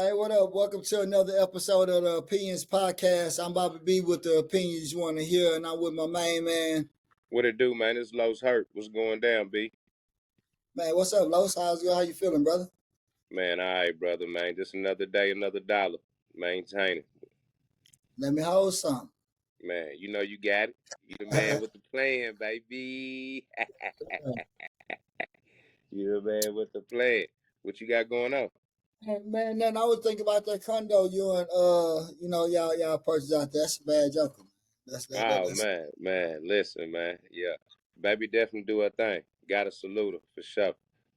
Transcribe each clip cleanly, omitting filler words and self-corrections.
All right, what up? Welcome to another episode of the Opinions Podcast. I'm Bobby B with the opinions you want to hear, and I'm with my main man. What it do, man? It's Los Hurt. What's going down, B? Man, what's up, Los? How's good? How you feeling, brother? Man, all right, brother, man. Just another day, another dollar. Maintain it. Let me hold some. Man, you know you got it. You the man with the plan, baby. You the man with the plan. What you got going on? Man, then I was thinking about that condo you and y'all purchased out there. That's a bad joker. That's Man. Listen, man. Yeah. Baby definitely do her thing. Gotta salute her, for sure.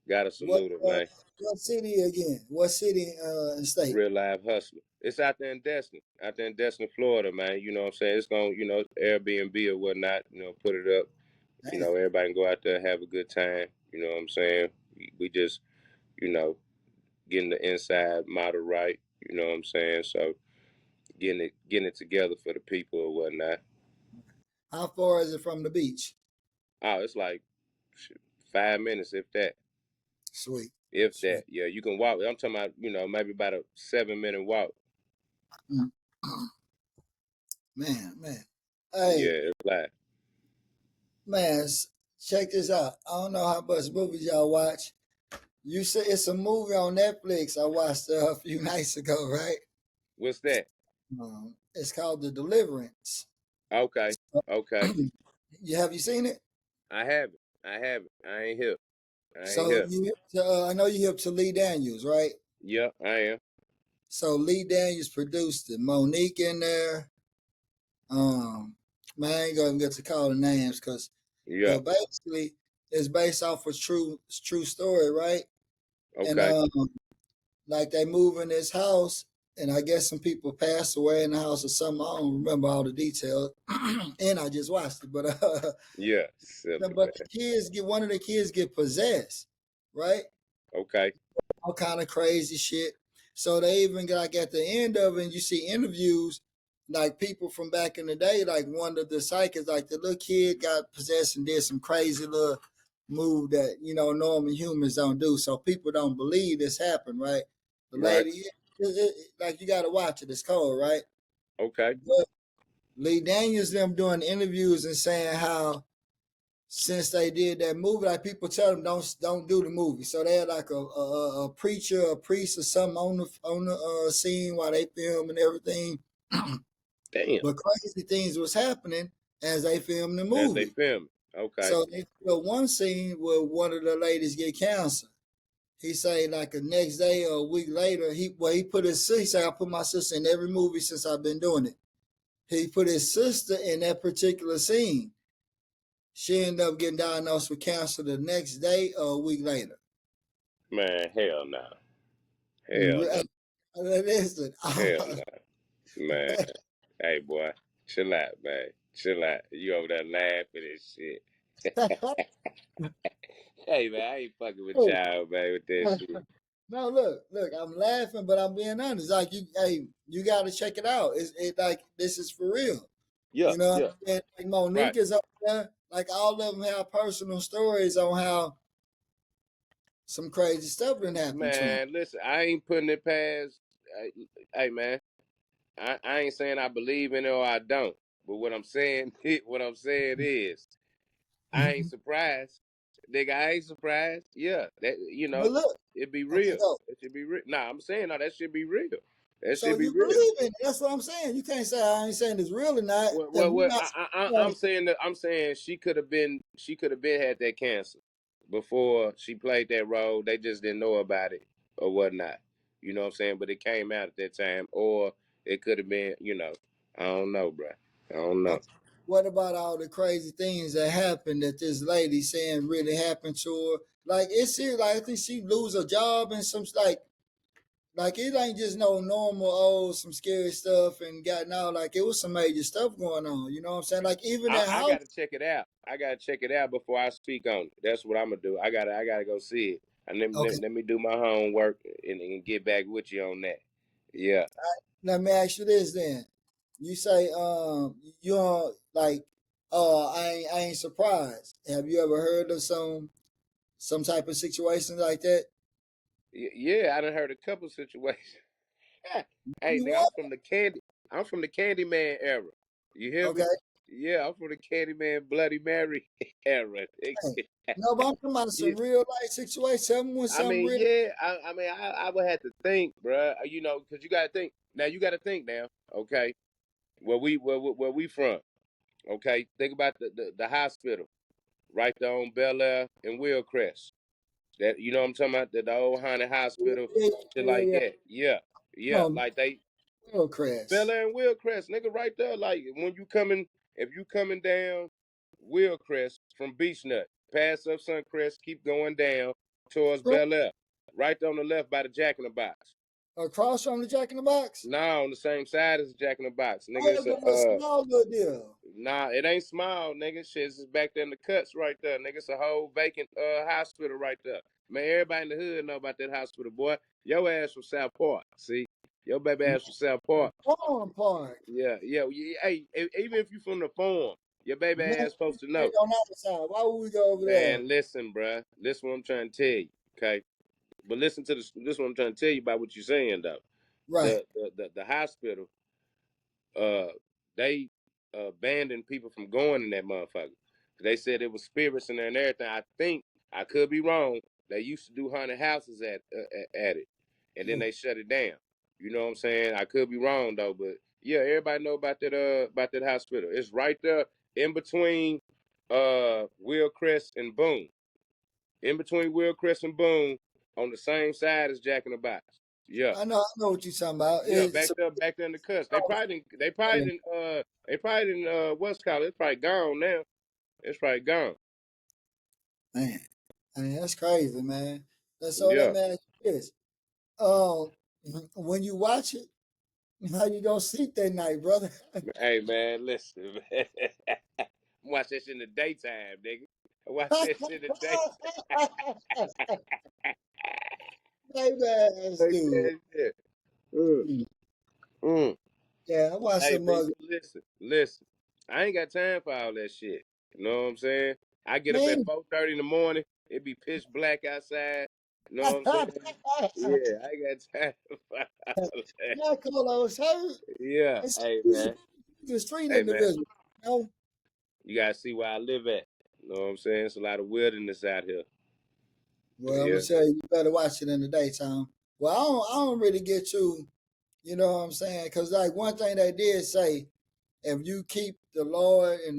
Gotta what salute her, man. what city again? What city and state? Real live hustler. It's out there in Destin, Florida, man. You know what I'm saying? It's going, Airbnb or whatnot, put it up. Damn. Everybody can go out there and have a good time. You know what I'm saying? We just, getting the inside model right. You know what I'm saying? So getting it together for the people or whatnot. How far is it from the beach? Oh, it's like 5 minutes, if that. Sweet. If that, yeah, you can walk. I'm talking about, maybe about a 7-minute walk. Man. Hey, yeah, it's like, man, check this out. I don't know how much movies y'all watch. You say it's a movie on Netflix I watched a few nights ago, right? What's that? It's called The Deliverance. Okay. Have you seen it? I haven't. I ain't hip. I know you hip to Lee Daniels, right? Yeah, I am. So Lee Daniels produced it. Monique in there. Man, I ain't gonna get to call the names because basically it's based off a true story, right? Okay. And like they move in this house, and I guess some people passed away in the house or something. I don't remember all the details, and I just watched it. But yeah, but one of the kids get possessed, right? Okay. All kind of crazy shit. So they even got at the end of it, and you see interviews like people from back in the day, like one of the psychics, like the little kid got possessed and did some crazy little move that normal humans don't do. So people don't believe this happened, right? The lady, like you got to watch it. It's cold, right? Okay. But Lee Daniels them doing interviews and saying how since they did that movie, like people tell them don't do the movie. So they had like a preacher, a priest, or something on the scene while they film and everything. Damn. But crazy things was happening as they filmed the movie. As they filmed. Okay. So they filmed one scene where one of the ladies get cancer. He say like the next day or a week later, he said I put my sister in every movie since I've been doing it. He put his sister in that particular scene. She ended up getting diagnosed with cancer the next day or a week later. Man, hell no. Hell no. Listen, hell no. Man. Hey, boy. Chill out, man. Chill out. You over there laughing and shit. Hey, man, I ain't fucking with y'all, man, with that shit. No, look, I'm laughing, but I'm being honest. Like you got to check it out. It like this is for real. Yeah, you know, and like Monique is up there. Like all of them have personal stories on how some crazy stuff didn't happen to them. Man, listen, I ain't putting it past. Hey, man, I ain't saying I believe in it or I don't. But what I'm saying is, I ain't surprised. Nigga, I ain't surprised. Yeah, that But look, it'd be real. It should be real. Nah, I'm saying that should be real. That so should be you real. believe in it? That's what I'm saying. You can't say I ain't saying it's real or not. Well, I'm saying she could have been had that cancer before she played that role. They just didn't know about it or whatnot. You know what I'm saying? But it came out at that time, or it could have been. I don't know, bro. I don't know. What about all the crazy things that happened that this lady saying really happened to her? Like it's serious. Like I think she lose her job and some like it ain't just no normal some scary stuff and gotten out. Like it was some major stuff going on. You know what I'm saying? Like even that house. I gotta check it out. I gotta check it out before I speak on it. That's what I'm gonna do. I gotta go see it. And let me do my homework and get back with you on that. Yeah. Let me ask you this then. You say you like I ain't surprised. Have you ever heard of some type of situation like that? Yeah, I done heard a couple situations. Hey, You nigga, what? I'm from the Candyman era. You hear me? Okay. Yeah, I'm from the Candyman Bloody Mary era. Hey. No, but I'm talking about Yeah, some real life situation. Something with I something mean, real. yeah, I mean, I would have to think, bruh. You know, because you got to think. Now, you got to think now, okay? Where we from, okay? Think about the hospital right there on Bel Air and Willcrest. That, you know what I'm talking about? The old haunted hospital, Yeah, shit yeah, like yeah. that. Yeah, yeah. No, Like they real crash. Bel Air and Willcrest, nigga, right there. Like when you coming, if you coming down Willcrest from Beach Nut, pass up Suncrest, keep going down towards Right Bel Air. Right there on the left by the Jack in the Box. across from the Jack in the Box. Nah, on the same side as the Jack in the Box. Oh, Nigga, it's it's a little small little deal. nah, it ain't small, nigga. Shit, it's back there in the cuts right there, nigga. It's a whole vacant hospital right there. Man, everybody in the hood know about that hospital, boy. Your ass from South Park, see? Your baby ass from South Park. Farm Park. Yeah, yeah. Hey, even if you from the farm, your baby Man, ass supposed to know. on the other side. Why would we go over there? Man, listen, bruh. Listen what I'm trying to tell you, okay? But listen to this. This what I'm trying to tell you about what you're saying, though. Right. The hospital, uh, they abandoned people from going in that motherfucker. They said it was spirits in there and everything. I think I could be wrong. They used to do haunted houses at it, and then they shut it down. You know what I'm saying? I could be wrong though, but yeah, everybody know about that hospital. It's right there in between Willcrest and Boone. In between Willcrest and Boone, on the same side as Jack in the Box. Yeah. I know what you're talking about. Yeah, It's back there in the cuts. They probably didn't what's called it's probably gone now. It's probably gone. man, man, that's crazy, man. So let Yeah. me ask you this: um, when you watch it, how you gonna sleep that night, brother? Hey man, listen, man. Watch that shit in the daytime, nigga. Watch that shit in the daytime. Baby ass Like dude. that shit. Mm, Mm. mm. Yeah, I watched Hey some man, mother. listen. I ain't got time for all that shit. You know what I'm saying? I get up at Man, 4:30 in the morning. It be pitch black outside. You know what I'm saying? Yeah, I ain't got time for all that. yeah, Carlos hurt. Yeah. It's Hey he's man. a street Hey man. individual. You know? You gotta see where I live at. You know what I'm saying? It's a lot of wilderness out here. Well, I'm Yeah. gonna tell you, you better watch it in the daytime. Well, I don't really get you. You know what I'm saying? Because like one thing they did say, if you keep the Lord and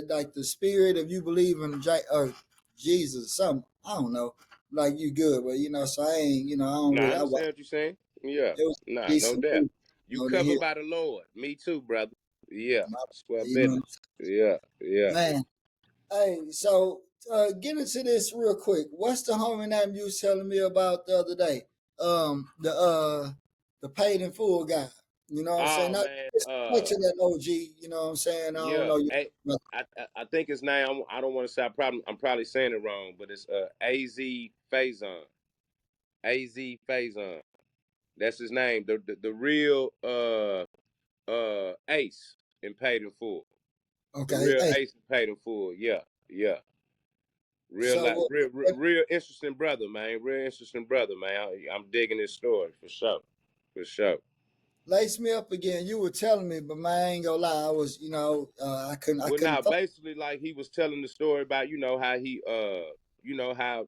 like the Spirit, if you believe in or Jesus, something I don't know, like you good. But you know, so I ain't. You know, I don't Nah, I really. I watch. understand what you're saying. Yeah. It was a Nah, no decent doubt. movie, You to hear. covered by the Lord. Me too, brother. Yeah. Square You know, business. Yeah. Yeah. man. Hey, so get into this real quick. What's the homie name you was telling me about the other day? The paid in full guy. You know what I'm saying? Oh Not man. just like to that OG. You know what I'm saying? I don't Yeah. know you. Hey, I think his name. I don't want to say. I'm probably saying it wrong, but it's Az Faison. Az Faison. That's his name. The real Ace in Paid in Full. The Okay. real Hey, Ace in Paid in Full. Yeah. Yeah. Real, so like, real interesting brother, man. Real interesting brother, man. I'm digging his story for sure, for sure. lace me up again. You were telling me, but man, I ain't gonna lie. I was, I Well, couldn't. now basically, like he was telling the story about, how he, how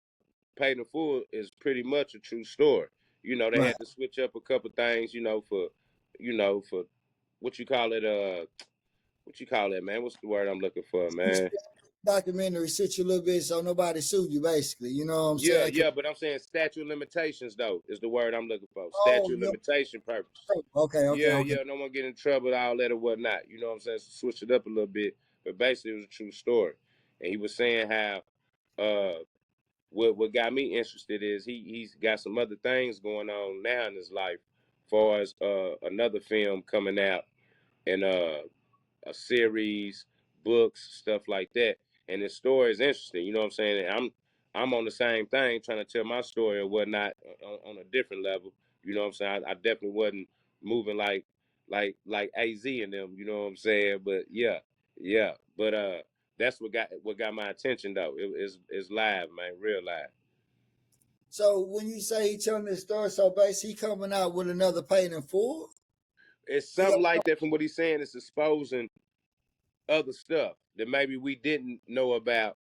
Paid in Full is pretty much a true story. They Right. had to switch up a couple things, for what you call it, what you call it, man? What's the word I'm looking for, man? Documentary sit you a little bit so nobody sued you, basically. You know what I'm Yeah, saying? yeah, but I'm saying statute of limitations though is the word I'm looking for. Oh, Statute of yeah. limitation purpose. Okay, okay, Yeah, okay. yeah, no one get in trouble, all that or whatnot. You know what I'm saying? So switch it up a little bit, but basically it was a true story. And he was saying how what got me interested is he's got some other things going on now in his life, as far as another film coming out and a series, books, stuff like that. And his story is interesting. You know what I'm saying? And I'm on the same thing, trying to tell my story or whatnot on a different level. You know what I'm saying? I definitely wasn't moving like Az and them. You know what I'm saying? But yeah, yeah. But that's what got my attention though. It's live, man, real live. So when you say he telling this story, so basically he coming out with another paid in full. It's He got, something like that from what he's saying. It's exposing other stuff that maybe we didn't know about.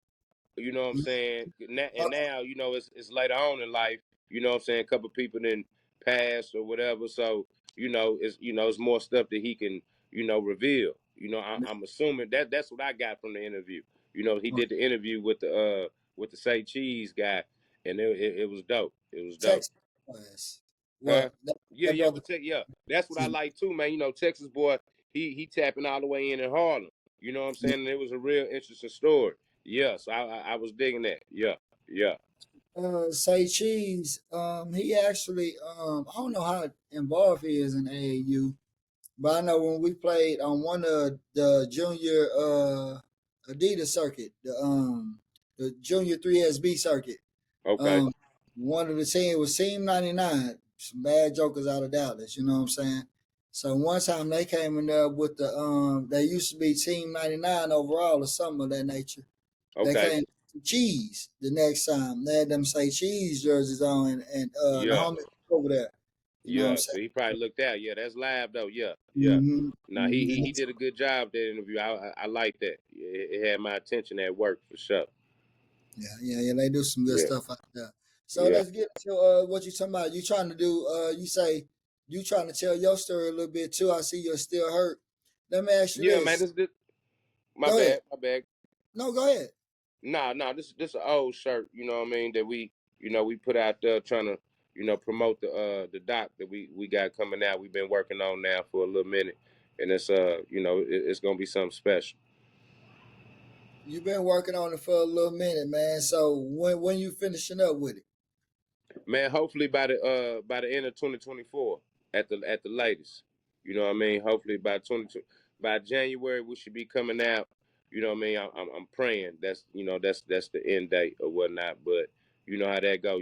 You know what I'm saying? uh, And now, you know, it's later on in life. You know what I'm saying? A couple people didn't pass or whatever. So, it's more stuff that he can, reveal. I'm assuming that's what I got from the interview. He did the interview with the Say Cheese guy, and it was dope. It was dope. Texas was Huh? what Yeah, that yeah, brother. but yeah, that's what I like too, man. Texas boy, he tapping all the way in Harlem. You know what I'm saying? And it was a real interesting story. Yeah, so I was digging that. Yeah, yeah. Say Cheese. He actually I don't know how involved he is in AAU, but I know when we played on one of the junior Adidas circuit, the junior 3SB circuit. Okay, Um, one of the team was Team 99, some bad jokers out of Dallas, you know what I'm saying? So one time they came in there with they used to be Team 99 overall or something of that nature. They okay. came to Cheese the next time. They had them Say Cheese jerseys on, and the Yeah, homie over there, you know what I'm yeah. saying? So he probably looked out. Yeah, that's live though. Yeah, yeah. Mm-hmm. Nah, he Mm-hmm. did a good job that interview. I like that. It had my attention at work for sure. Yeah. They do some good Yeah, stuff out there. So yeah, let's get to what you talking about. You trying to do? You say you trying to tell your story a little bit too. I see you're still hurt. Let me ask you yeah, man. this. This my Go ahead. bad, my bad. No, go ahead. Nah. This an old shirt. You know what I mean? That we put out there trying to promote the doc that we got coming out. We've been working on now for a little minute, and it's gonna be something special. You've been working on it for a little minute, man. So when you finishing up with it? Man, hopefully by the end of 2024 at the latest. You know what I mean? Hopefully by January we should be coming out. You know what I mean? I'm praying that's the end date or whatnot. But you know how that go.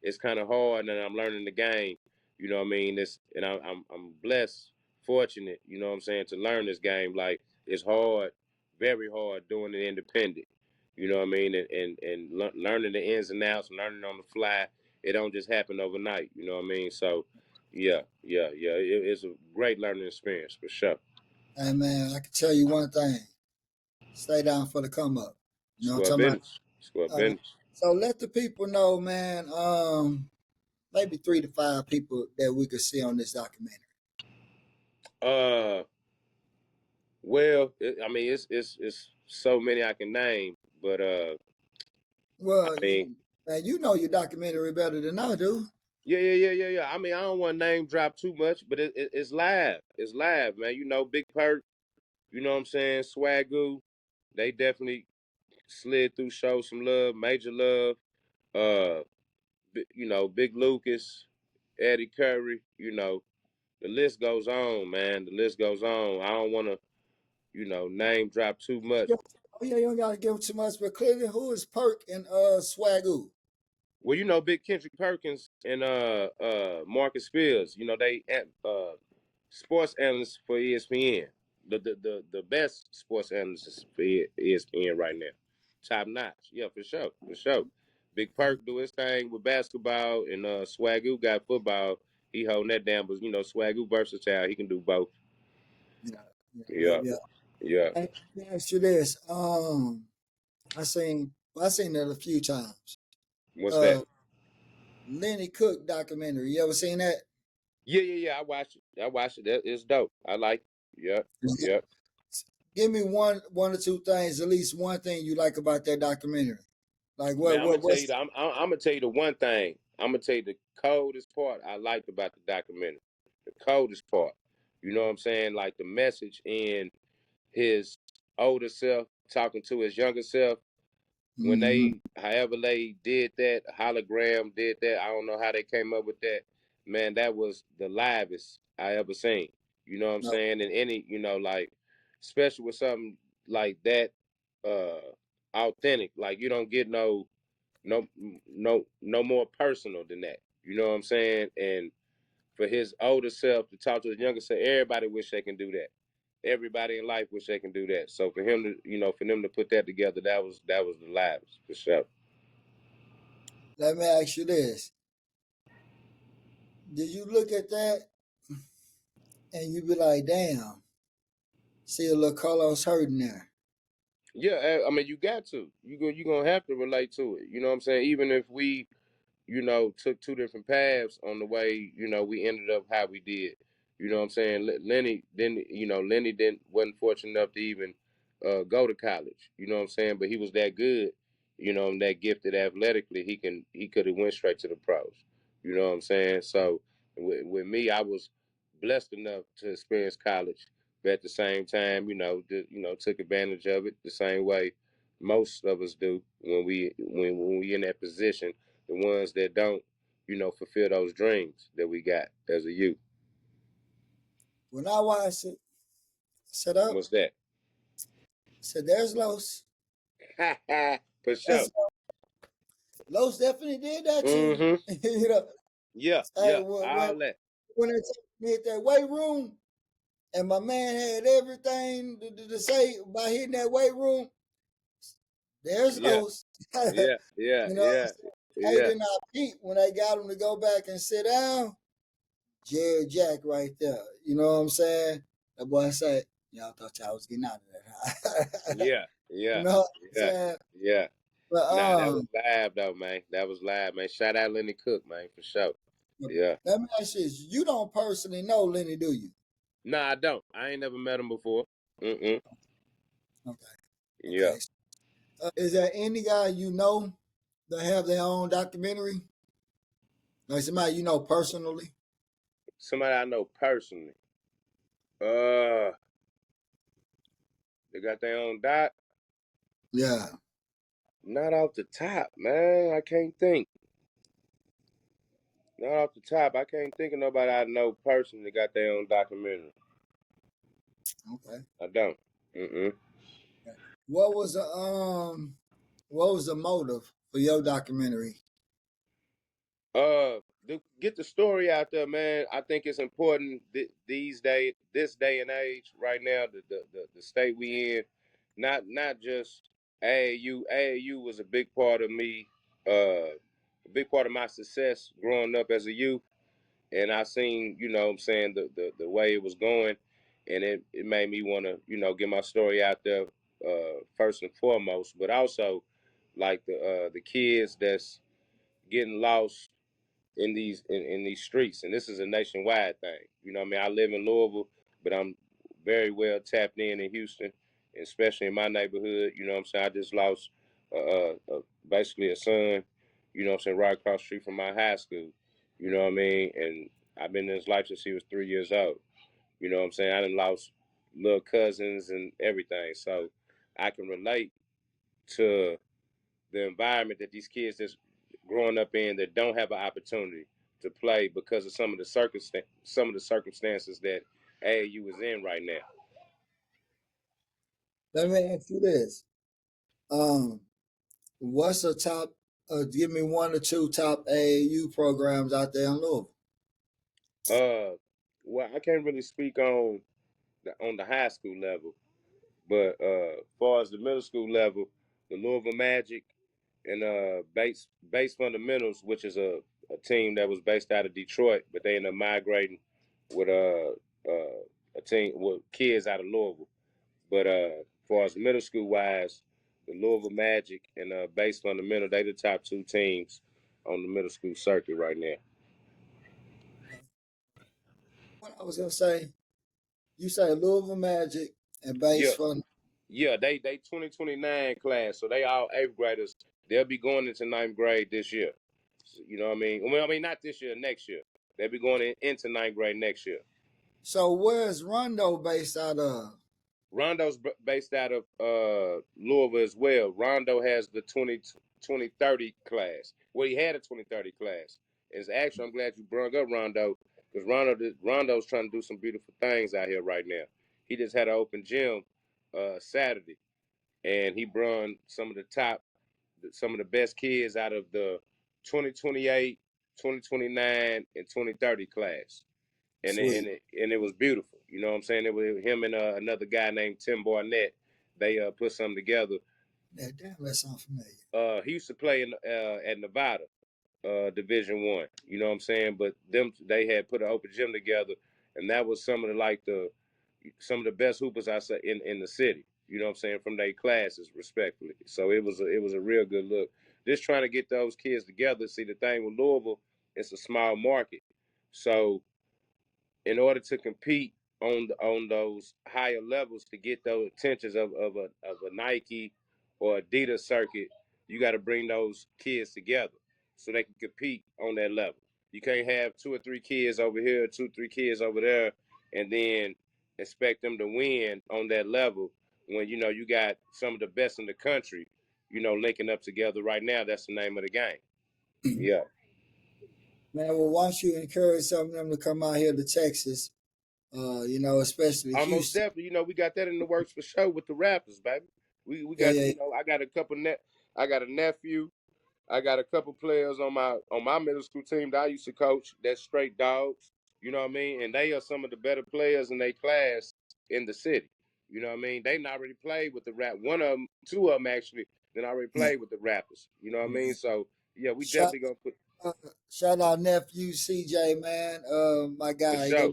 It's kind of hard, and I'm learning the game. You know what I mean? I'm blessed, fortunate. You know what I'm saying, to learn this game. Like it's hard, very hard doing it independent. You know what I mean? And learning the ins and outs, learning on the fly. It don't just happen overnight. You know what I mean? So, yeah. It's a great learning experience for sure. Hey man, I can tell you one thing. Stay down for the come up. You know what Square I'm talking about? business. Square All right. business. So let the people know, man. Maybe 3 to 5 people that we could see on this documentary. Uh, well, I mean, it's so many I can name, but I Well, mean, man, you know your documentary better than I do. yeah. I mean, I don't want to name drop too much, but it's live. It's live, man. Big Perk. You know what I'm saying? Swagoo. They definitely slid through, showed some love, major love. Uh, Big Lucas, Eddie Curry. The list goes on, man. The list goes on. I don't want to, name drop too much. Oh yeah, you don't gotta give too much, but clearly, who is Perk and Swagoo? Well, Big Kendrick Perkins and Marcus Spears. They sports analysts for ESPN. The best sports analysts for ESPN right now. Top notch. Yeah, for sure. For sure. Big Perk do his thing with basketball, and Swagoo got football. He holding that down, but Swagoo versatile. He can do both. Yeah, Yeah. yeah. Yeah. Hey, let me ask you this. I seen it a few times. What's that? Uh, Lenny Cook documentary. You ever seen that? Yeah. I watched it. It's dope. I like it. Yeah. Yeah. Give me one or two things, at least one thing you like about that documentary. Like Man, what's I'm gonna tell you the one thing. I'm gonna tell you the coldest part I liked about the documentary. The coldest part. You know what I'm saying? Like the message in his older self talking to his younger self. When mm-hmm. however they did that, hologram did that. I don't know how they came up with that. Man, that was the livest I ever seen. You know what I'm No, saying? And any, like, especially with something like that, authentic. Like you don't get no no more personal than that. You know what I'm saying? And for his older self to talk to his younger self, everybody wish they can do that. Everybody in life wish they can do that. So for them to put that together, that was the livest for sure. Let me ask you this. Did you look at that and you be like, damn, see a little Carlos hurting there? Yeah, I mean, you got to. You gonna have to relate to it. You know what I'm saying? Even if we, took two different paths on the way, we ended up how we did. You know what I'm saying? Lenny didn't wasn't fortunate enough to even go to college. You know what I'm saying? But he was that good, and that gifted athletically. He could have went straight to the pros. You know what I'm saying? So with me, I was blessed enough to experience college, but at the same time, took advantage of it the same way most of us do when we in that position, the ones that don't, fulfill those dreams that we got as a youth. When I watched it, set up, What's that? I said, there's Los. For sure. That's, Los definitely did that to you. Mm-hmm. you know, Yeah, hey, yeah. All that. when they took me hit that weight room, and my man had everything to say about hitting that weight room, there's Yeah, Los. yeah, yeah, you know, yeah, hey, yeah, then I peep when they got him to go back and sit down. Jerry Jack right there. You know what I'm saying? That boy said, y'all thought y'all was getting out of that. yeah, you yeah, know what I'm yeah, saying? yeah. But Nah, that was live though, man. That was live, man. Shout out Lenny Cook, man, for sure. Yeah. let me ask you this. You don't personally know Lenny, do you? Nah, I don't. I ain't never met him before. Mm-mm. Okay. Yeah. Okay. Is there any guy you know that have their own documentary? Like somebody you know personally? Somebody I know personally. Uh, they got their own dot. Yeah. Not off the top, man. I can't think. Not off the top. I can't think of nobody I know personally that got their own documentary. Okay. I don't. Mm-mm. What was the what was the motive for your documentary? To get the story out there, man. I think it's important this day and age, right now, the state we in. Not just AAU. AAU was a big part of me. A big part of my success growing up as a youth. And I seen, what I'm saying, the way it was going, and it made me want to, get my story out there first and foremost, but also like the kids that's getting lost in these streets, and this is a nationwide thing. You know what I mean? I live in Louisville, but I'm very well tapped in Houston, especially in my neighborhood. You know what I'm saying? I just lost basically a son, what I'm saying, right across the street from my high school. You know what I mean? And I've been in his life since he was 3 years old. You know what I'm saying? I done lost little cousins and everything. So I can relate to the environment that these kids that's growing up in that don't have an opportunity to play because of some of the circumstances that AAU is in right now. Let me ask you this. Um, what's the top? Give me one or two top AAU programs out there in Louisville. Uh, well, I can't really speak on the high school level, but as far as the middle school level, the Louisville Magic and base fundamentals, which is a team that was based out of Detroit, but they ended up migrating with a team with kids out of Louisville. But as far as middle school wise, the Louisville Magic and base fundamental, they the top two teams on the middle school circuit right now. What I was gonna say, you say Louisville Magic and base Yeah, fund. yeah, they 2029 class, so they all eighth graders. They'll be going into ninth grade this year. You know what I mean? Well, I mean not this year, next year. They'll be going into ninth grade next year. So where's Rondo based out of? Rondo's based out of Louisville as well. Rondo has the 2030 class. Well, he had a 2030 class. It's actually, I'm glad you brought up Rondo because Rondo's trying to do some beautiful things out here right now. He just had an open gym Saturday, and he brought some of the best kids out of the 2028, 2029, and 2030 class, Sweet. and it was beautiful. You know what I'm saying? It was him and another guy named Tim Barnett. They put something together. Yeah, damn, that sounds familiar. He used to play in at Nevada. Division One. You know what I'm saying? But they had put an open gym together, and that was some of the best hoopers I saw in the city. You know what I'm saying, from their classes, respectfully. So it was a real good look. Just trying to get those kids together. See, the thing with Louisville, it's a small market, so in order to compete on those higher levels to get those attentions of a Nike or Adidas circuit, you got to bring those kids together so they can compete on that level. You can't have two or three kids over here, two, three kids over there, and then expect them to win on that level when you got some of the best in the country, linking up together right now. That's the name of the game. Yeah. Man, well, why don't you encourage some of them to come out here to Texas? Especially Almost Houston. definitely. We got that in the works for sure with the Raptors, baby. We Yeah, got, yeah, I got a couple I got a nephew. I got a couple players on my middle school team that I used to coach. That's straight dogs. You know what I mean? And they are some of the better players in their class in the city. You know what I mean? They already played with the Rap. One of them, two of them actually, then already yeah. played with the Raptors. You know what I mean? So yeah, we Shout, definitely gonna put uh, shout out nephew CJ, man. My for guy, sure. that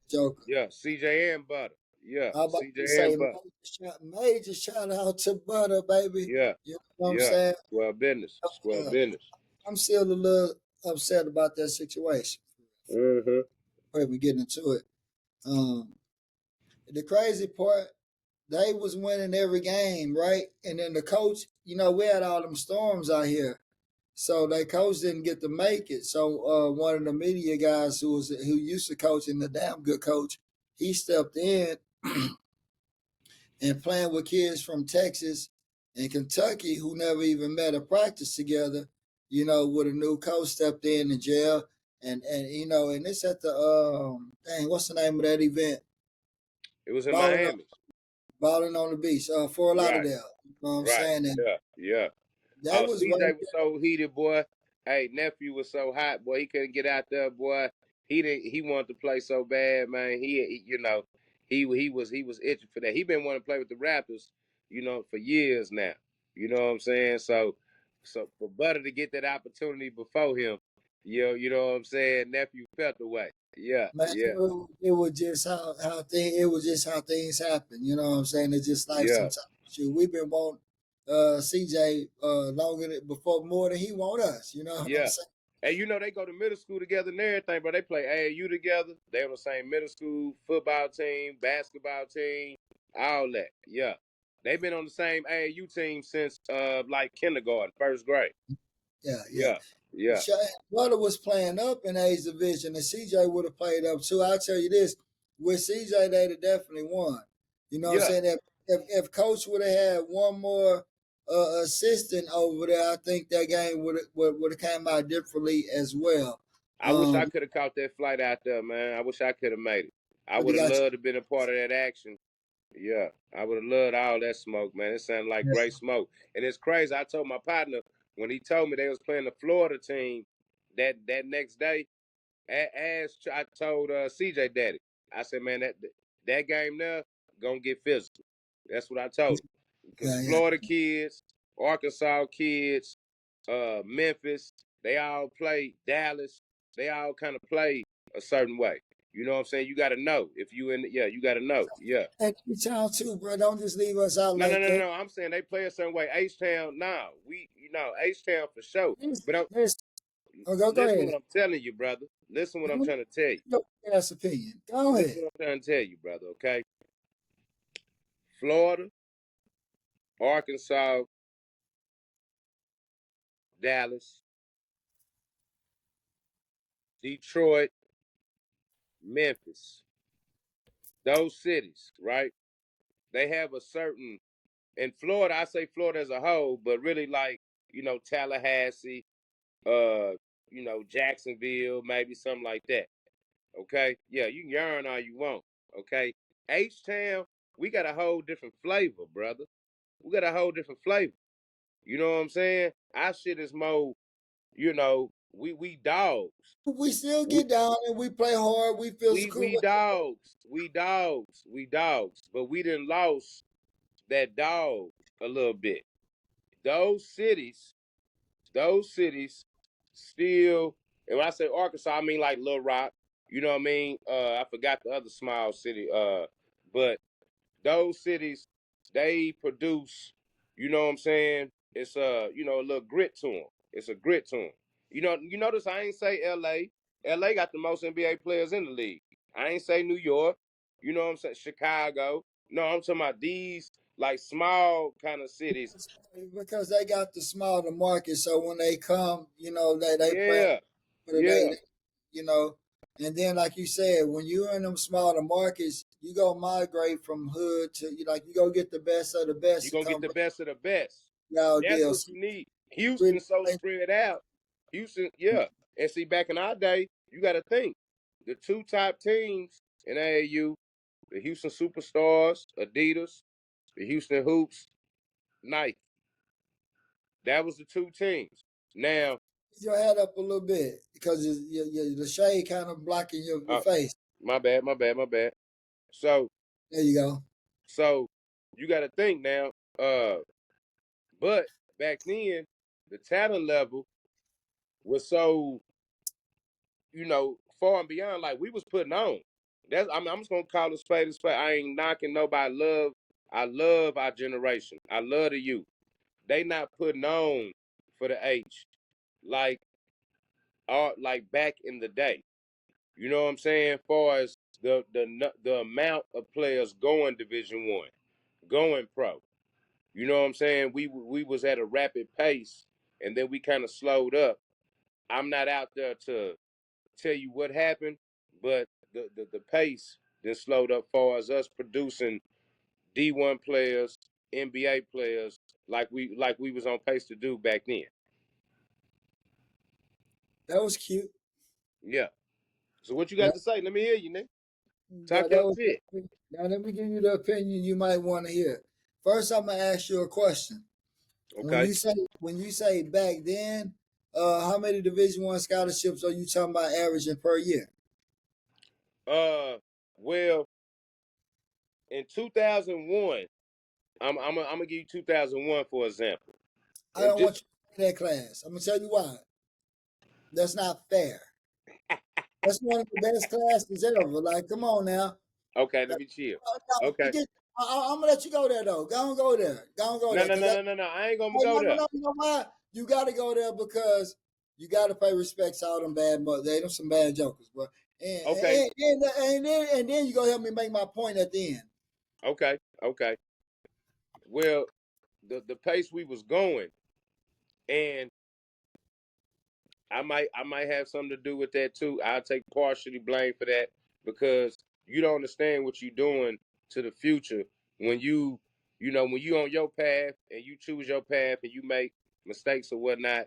Joker. Yeah, CJ and Butter. Yeah, I'm about to CJ say and Butter. major shout out to Butter, baby. Yeah, You know what I'm yeah. saying? Square business. Square Uh, business. I'm still a little upset about that situation. Mm-hmm. Before we get into it, um, the crazy part, they was winning every game, right? And then the coach, we had all them storms out here. So their coach didn't get to make it. So one of the media guys who used to coach and a damn good coach, he stepped in and playing with kids from Texas and Kentucky who never even met or practiced together. With a new coach stepped in jail, and it's at the what's the name of that event? It was in Balling on, Miami. balling on the beach, Fort Right, Lauderdale. You know what I'm right. saying? And Yeah, yeah. that Oh, was right CJ was so heated, boy. Hey, nephew was so hot, boy. He couldn't get out there, boy. He didn't. He wanted to play so bad, man. He was itching for that. He been wanting to play with the Raptors, for years now. You know what I'm saying? So for Butter to get that opportunity before him, you know what I'm saying? Nephew felt the way. Yeah, man, yeah, it was just it was just how things happen. You know what I'm saying? It's just life yeah, sometimes. Shoot, we've been wanting CJ longer before more than he want us. You know what I'm yeah. saying? And they go to middle school together and everything, but they play AAU together. They on the same middle school football team, basketball team, all that. Yeah. They've been on the same AAU team since like kindergarten, first grade. Yeah, yeah. Yeah. Yeah. Brother was playing up in A's division, and CJ would have played up too. I'll tell you this: with CJ, they'd have definitely won. You know what I'm Yeah. saying? If Coach would have had one more assistant over there, I think that game would have came out differently as well. I wish I Um, could have caught that flight out there, man. I wish I could have made it. I but would he have got loved to been a part of that action. Yeah, I would have loved all that smoke, man. It sounded like you. great smoke, and it's crazy. I told my partner when he told me they was playing the Florida team that next day. As I told CJ Daddy, I said, man, that game there gonna get physical. That's what I told him because Yeah, yeah. Florida kids, Arkansas kids, Memphis, they all play Dallas. They all kind of play a certain way. You know what I'm saying? You got to know if you in. Yeah, you got to know. Yeah. And town too, bro. Don't just leave us out No, no, like no, no, that. no. I'm saying they play a certain way. H Town, nah, H Town for sure. But There's go listen ahead. what I'm telling you, brother. Listen what I'm trying to tell you. Your ass opinion. Go Listen ahead. what I'm trying to tell you, brother. Okay, Florida, Arkansas, Dallas, Detroit, Memphis. Those cities, right? They have a certain in Florida. I say Florida as a whole, but really like Tallahassee, uh, Jacksonville, maybe something like that. Okay, yeah, you can yarn all you want. Okay, H Town, we got a whole different flavor, brother. We got a whole different flavor. You know what I'm saying? Our shit is more, we dogs. We still We get down and we play hard. We we physical. we dogs. We dogs. We dogs. But we didn't lost that dog a little bit. Those cities, those cities still, and when I say Arkansas, I mean like Little Rock. You know what I mean? I forgot the other small city. But those cities, they produce. You know what I'm saying? It's a little grit to them. It's a grit to them. You notice I ain't say L.A. L.A. got the most NBA players in the league. I ain't say New York. You know what I'm saying? Chicago. No, I'm talking about these like small kind of cities. Because they got the smaller market, so when they come, they prep Yeah, for the day, yeah. you know. And then, like you said, when you're in them smaller markets, you go migrate from hood to you go get the best of the best You're to gonna get come the bring best of the best. y'all That's deals. what you need. Really, Houston's so spread out. Houston, yeah. And see, back in our day, you got to think the two top teams in AAU, the Houston Superstars, Adidas, the Houston Hoops, Nike. That was the two teams. Now, Put your head up a little bit because the shade kind of blocking your uh, face. my bad, my bad, my bad. So, There you go. so you got to think now. But back then, the talent level was so far and beyond. Like we was putting on. I'm just gonna call a spade a spade. I ain't knocking nobody. I love our generation. I love the youth. They not putting on for the H like like back in the day. You know what I'm saying? Far as the amount of players going Division 1, going pro. You know what I'm saying? We was at a rapid pace, and then we kind of slowed up. I'm not out there to tell you what happened, but the pace then slowed up far as us producing D1 players, NBA players like we was on pace to do back then. That was cute. Yeah. So what you got That, to say? Let me hear you, Nick. Talk that your was. shit. Now let me give you the opinion you might want to hear. First, I'm gonna ask you a question. When Okay. you say back then, how many Division 1 scholarships are you talking about averaging per year? Well, in 2001, I'm gonna give you 2001 for example. I And don't just want you in that class. I'm gonna tell you why. That's not fair. That's one of the best classes ever. Like, come on now. okay, let me chill. No, Okay. I'm gonna let you go there though. Go and go there. Go and go No, there. no, Cause no, no, no, no. I ain't gonna hey, go no, no, there. no. You know why? You got to go there because you got to pay respect to all them bad mothers. They them some bad jokers, bro. And Okay. then you gonna help me make my point at the end. Okay. Okay. Well, the pace we was going, and I might have something to do with that too. I'll take partially blame for that because you don't understand what you're doing to the future when when you on your path and you choose your path and you make mistakes or whatnot,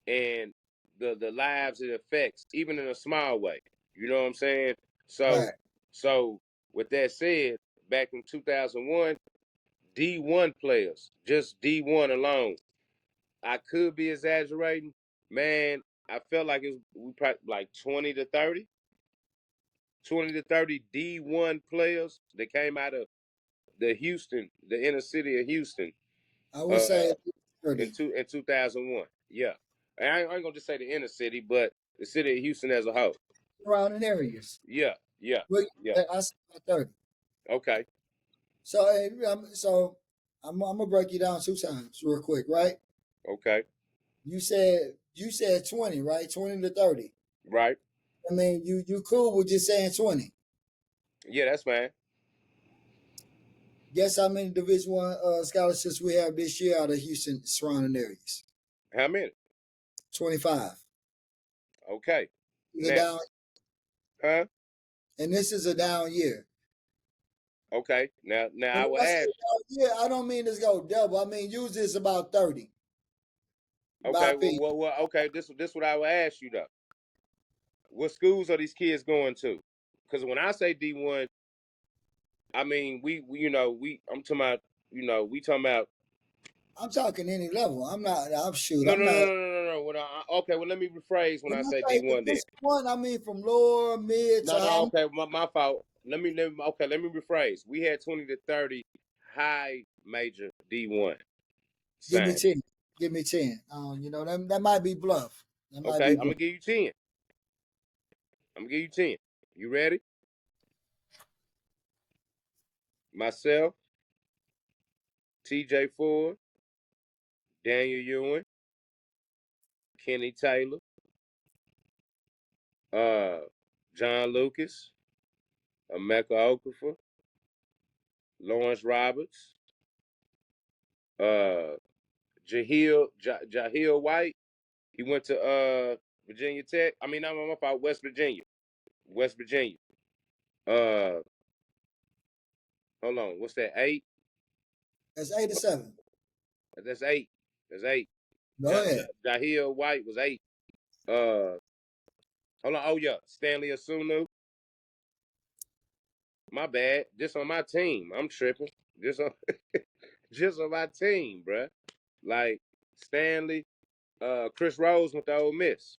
and the lives it affects, even in a small way. You know what I'm saying? So Right. so with that said, back in 2001, D1 players, just D1 alone, I could be exaggerating. Man, I felt like we probably like 20 to 30 D1 players that came out of the inner city of Houston, I would say uh, in 30 in 2001. Yeah, and I ain't gonna just say the inner city, but the city of Houston as a whole. surrounding areas. Yeah, yeah, But yeah. I said 30. Okay, So, I'm gonna break you down two times real quick, right? okay, You said 20, right? 20 to 30. right. I mean, you cool with just saying 20. Yeah, that's fine. Guess how many Division 1 scholarships we have this year out of Houston surrounding areas? How many? 25. Okay. It's a Now, down, huh? and this is a down year. Okay. Now And I when will I say ask. down year, I don't mean it's go double. I mean usually it's about 30, in my Okay. opinion. Okay. This what I will ask you though. What schools are these kids going to? Because when I say D1, I mean we I'm talking about we talking about I'm talking any level. I'm not. I'm shoot. no I'm no no not. no no no no. Okay, well let me rephrase when When I I say say D1 then. Division 1, I mean from lower, mid to No no high. okay my fault. Let me rephrase. We had 20 to 30 high major D1 Give me signed. 10. Give me 10. That might be bluff. That might Okay, be I'm good. gonna give you 10. I'm gonna give you 10. You ready? Myself, TJ Ford, Daniel Ewing, Kenny Taylor, uh, John Lucas, Emeka Okafor, Lawrence Roberts, uh, Jahil White. He went to Virginia Tech. I mean, I'm about West Virginia. West Virginia. Uh, hold on. What's that? 8? That's 87. That's 8. That's 8. Go ahead. Jahil White was 8. Uh, hold on. Oh yeah, Stanley Asunu. My bad. Just on my team. I'm tripping. Just on, just on my team, bruh. Like Stanley, Chris Rose went to Ole Miss.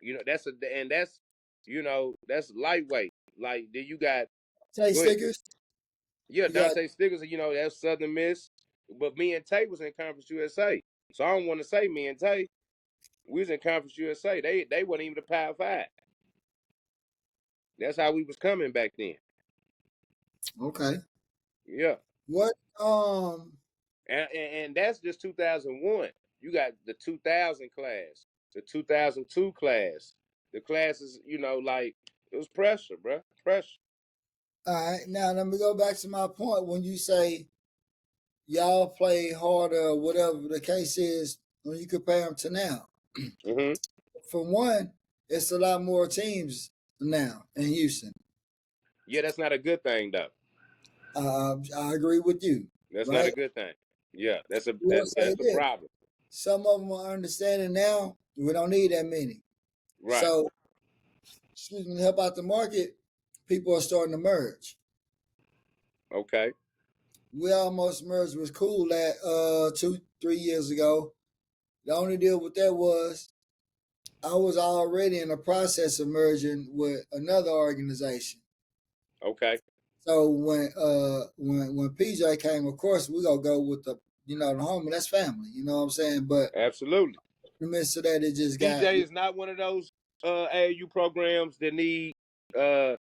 You know, that's lightweight. Like then you got Tay go ahead. Stickers. Yeah, You got Dante Stiggers, that's Southern Miss. But me and Tay was in Conference USA. So I don't want to say me and Tay. We was in Conference USA. They wasn't even the Power Five. That's how we was coming back then. okay. Yeah. What And that's just 2001. You got the 2000 class, the 2002 class. The classes, like it was pressure, bro. Pressure. all right, now let me go back to my point when you say y'all play harder or whatever the case is when you compare them to now. Mm-hmm. For one, it's a lot more teams now in Houston. Yeah, that's not a good thing though. I agree with you, That's not a right? good thing. Yeah, that's a We'll say that's a this. problem. Some of them are understanding now we don't need that many. Right. So, excuse me, to help out the market, people are starting to merge. Okay. We almost merged with Cool at 2-3 years ago. The only deal with that was I was already in the process of merging with another organization. Okay. So when PJ came, of course we gonna go with the homie. That's family. You know what I'm saying? But Absolutely. in the midst of that, it just got PJ is not one of those AAU programs that need uh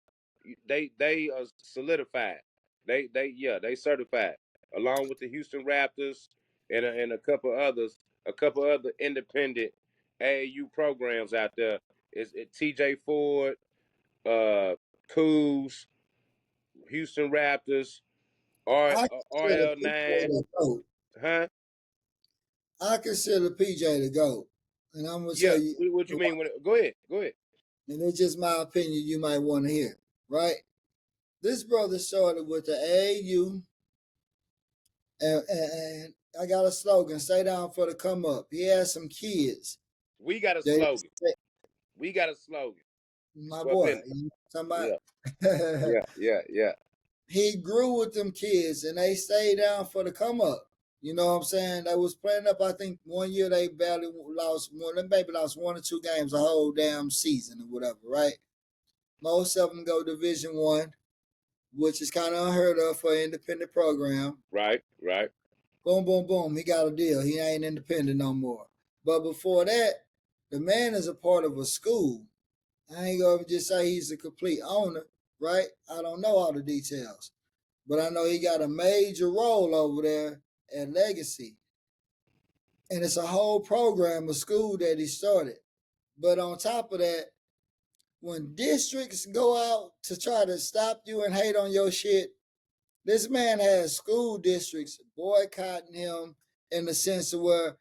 they are solidified. They certified along with the Houston Raptors and a couple others, a couple other independent AAU programs out there. Is it TJ Ford, uh Coos, Houston Raptors, I consider PJ RL9, the GOAT. huh? I consider PJ the GOAT, and I'm gonna tell Yeah. you, What you mean? Go ahead. Go ahead. and it's just my opinion. You might want to hear, right? This brother started with the AAU, and I got a slogan: "Stay down for the come up." He had some kids. We got a That, slogan. We got a slogan. my For a boy, minute. you know what Yeah. I'm talking about? Yeah. He grew with them kids, and they stayed down for the come up. You know what I'm saying? They was playing up. I think one year they barely lost one. They maybe lost 1 or 2 games a whole damn season or whatever, right? Most of them go Division 1, which is kind of unheard of for an independent program. Right. Boom, boom, boom. He got a deal. He ain't independent no more. But before that, the man is a part of a school. I ain't gonna just say he's a complete owner, right? I don't know all the details, but I know he got a major role over there at Legacy. And it's a whole program of school that he started. But on top of that, when districts go out to try to stop you and hate on your shit, this man has school districts boycotting him in the sense of where,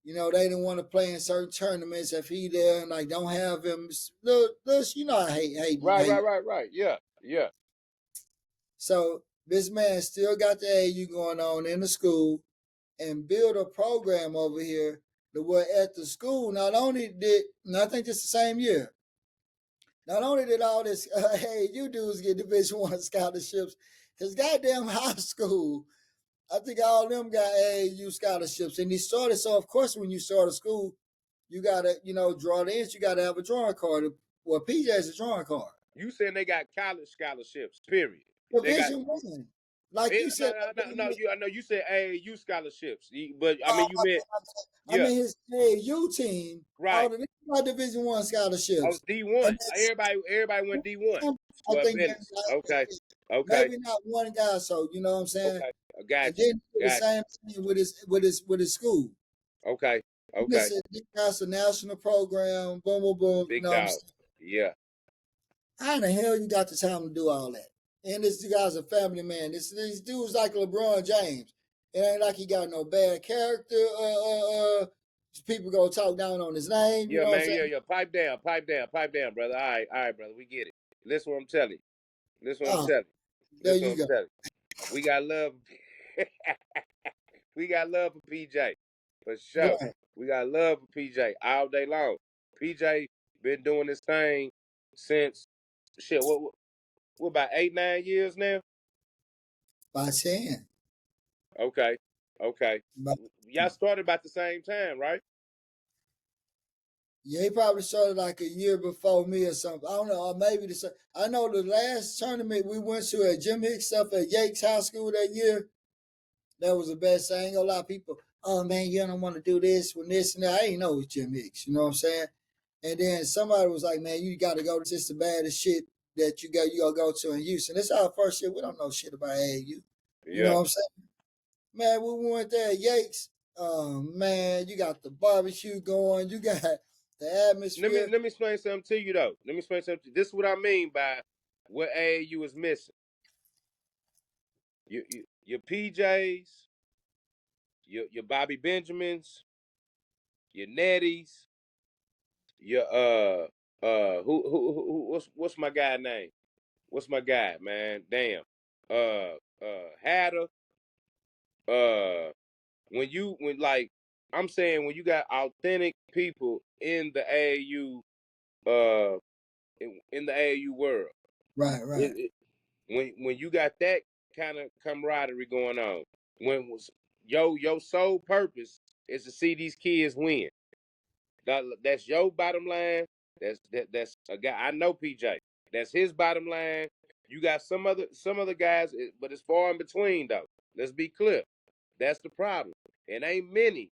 they didn't want to play in certain tournaments if he there and like don't have him. Look, I hate. Right. Yeah. So this man still got the AU going on in the school and build a program over here that where at the school not only did, and I think it's the same year, not only did all this AAU dudes get Division 1 scholarships, his goddamn high school, I think all of them got AAU scholarships. And he started, so of course when you start a school, you gotta, draw the ends, you gotta have a drawing card. Well, PJ is a drawing card. You saying they got college scholarships? Period. They got Division 1. Like you said, No, I know you said AAU scholarships, but I mean uh, you meant I yeah, mean his AAU team, all right. the Division I Oh, scholarships. D1. And Everybody went D1. I Square think business. Okay, okay, maybe not one guy, so you know what I'm saying? okay. I And got you. then he did the Got same thing with his school. you. Okay, okay. This is that's a national program, boom, boom, boom. You Big know what I'm dog. saying? Yeah, How in the hell you got the time to do all that? And this guy's a family man. This dude's like LeBron James. It ain't like he got no bad character. People gonna talk down on his name. You yeah, know what I'm man. saying? Yeah, yeah. Pipe down, brother. All right, brother. We get it. Listen, what I'm telling you. Listen, what I'm Oh, telling you. there Listen, what you I'm go. telling you. We got love. We got love for PJ, for sure. Right. We got love for PJ all day long. PJ been doing this thing since shit. What about 8, 9 years now? By 10. Okay, okay. By, Y'all started about the same time, right? yeah, he probably started like a year before me or something. I don't know, or maybe the. I know the last tournament we went to at Jim Hicks stuff at Yates High School that year. That was the best thing. A lot of people, oh man, you don't want to do this with this and that. I didn't know it was Jim Hicks. You know what I'm saying? And then somebody was like, man, you got to go. This is the baddest shit that you gonna go to in Houston. This is our first shit. We don't know shit about AAU. You know Yeah. what I'm saying? Man, we went there at Yates. Man, you got the barbecue going. You got the atmosphere. Let me explain something to you though. Let me explain something. This is what I mean by what AAU is missing. Your PJs, your Bobby Benjamins, your Netties, your what's my guy name? What's my guy, man? Damn. Hatter. Uh when like I'm saying when you got authentic people in the AAU in the AAU world. Right, It, right. it, when you got that kind of camaraderie going on, when was your sole purpose is to see these kids win. That's your bottom line. That's a guy I know, PJ. That's his bottom line. You got some other guys, but it's far in between though. Let's be clear. That's the problem. And ain't many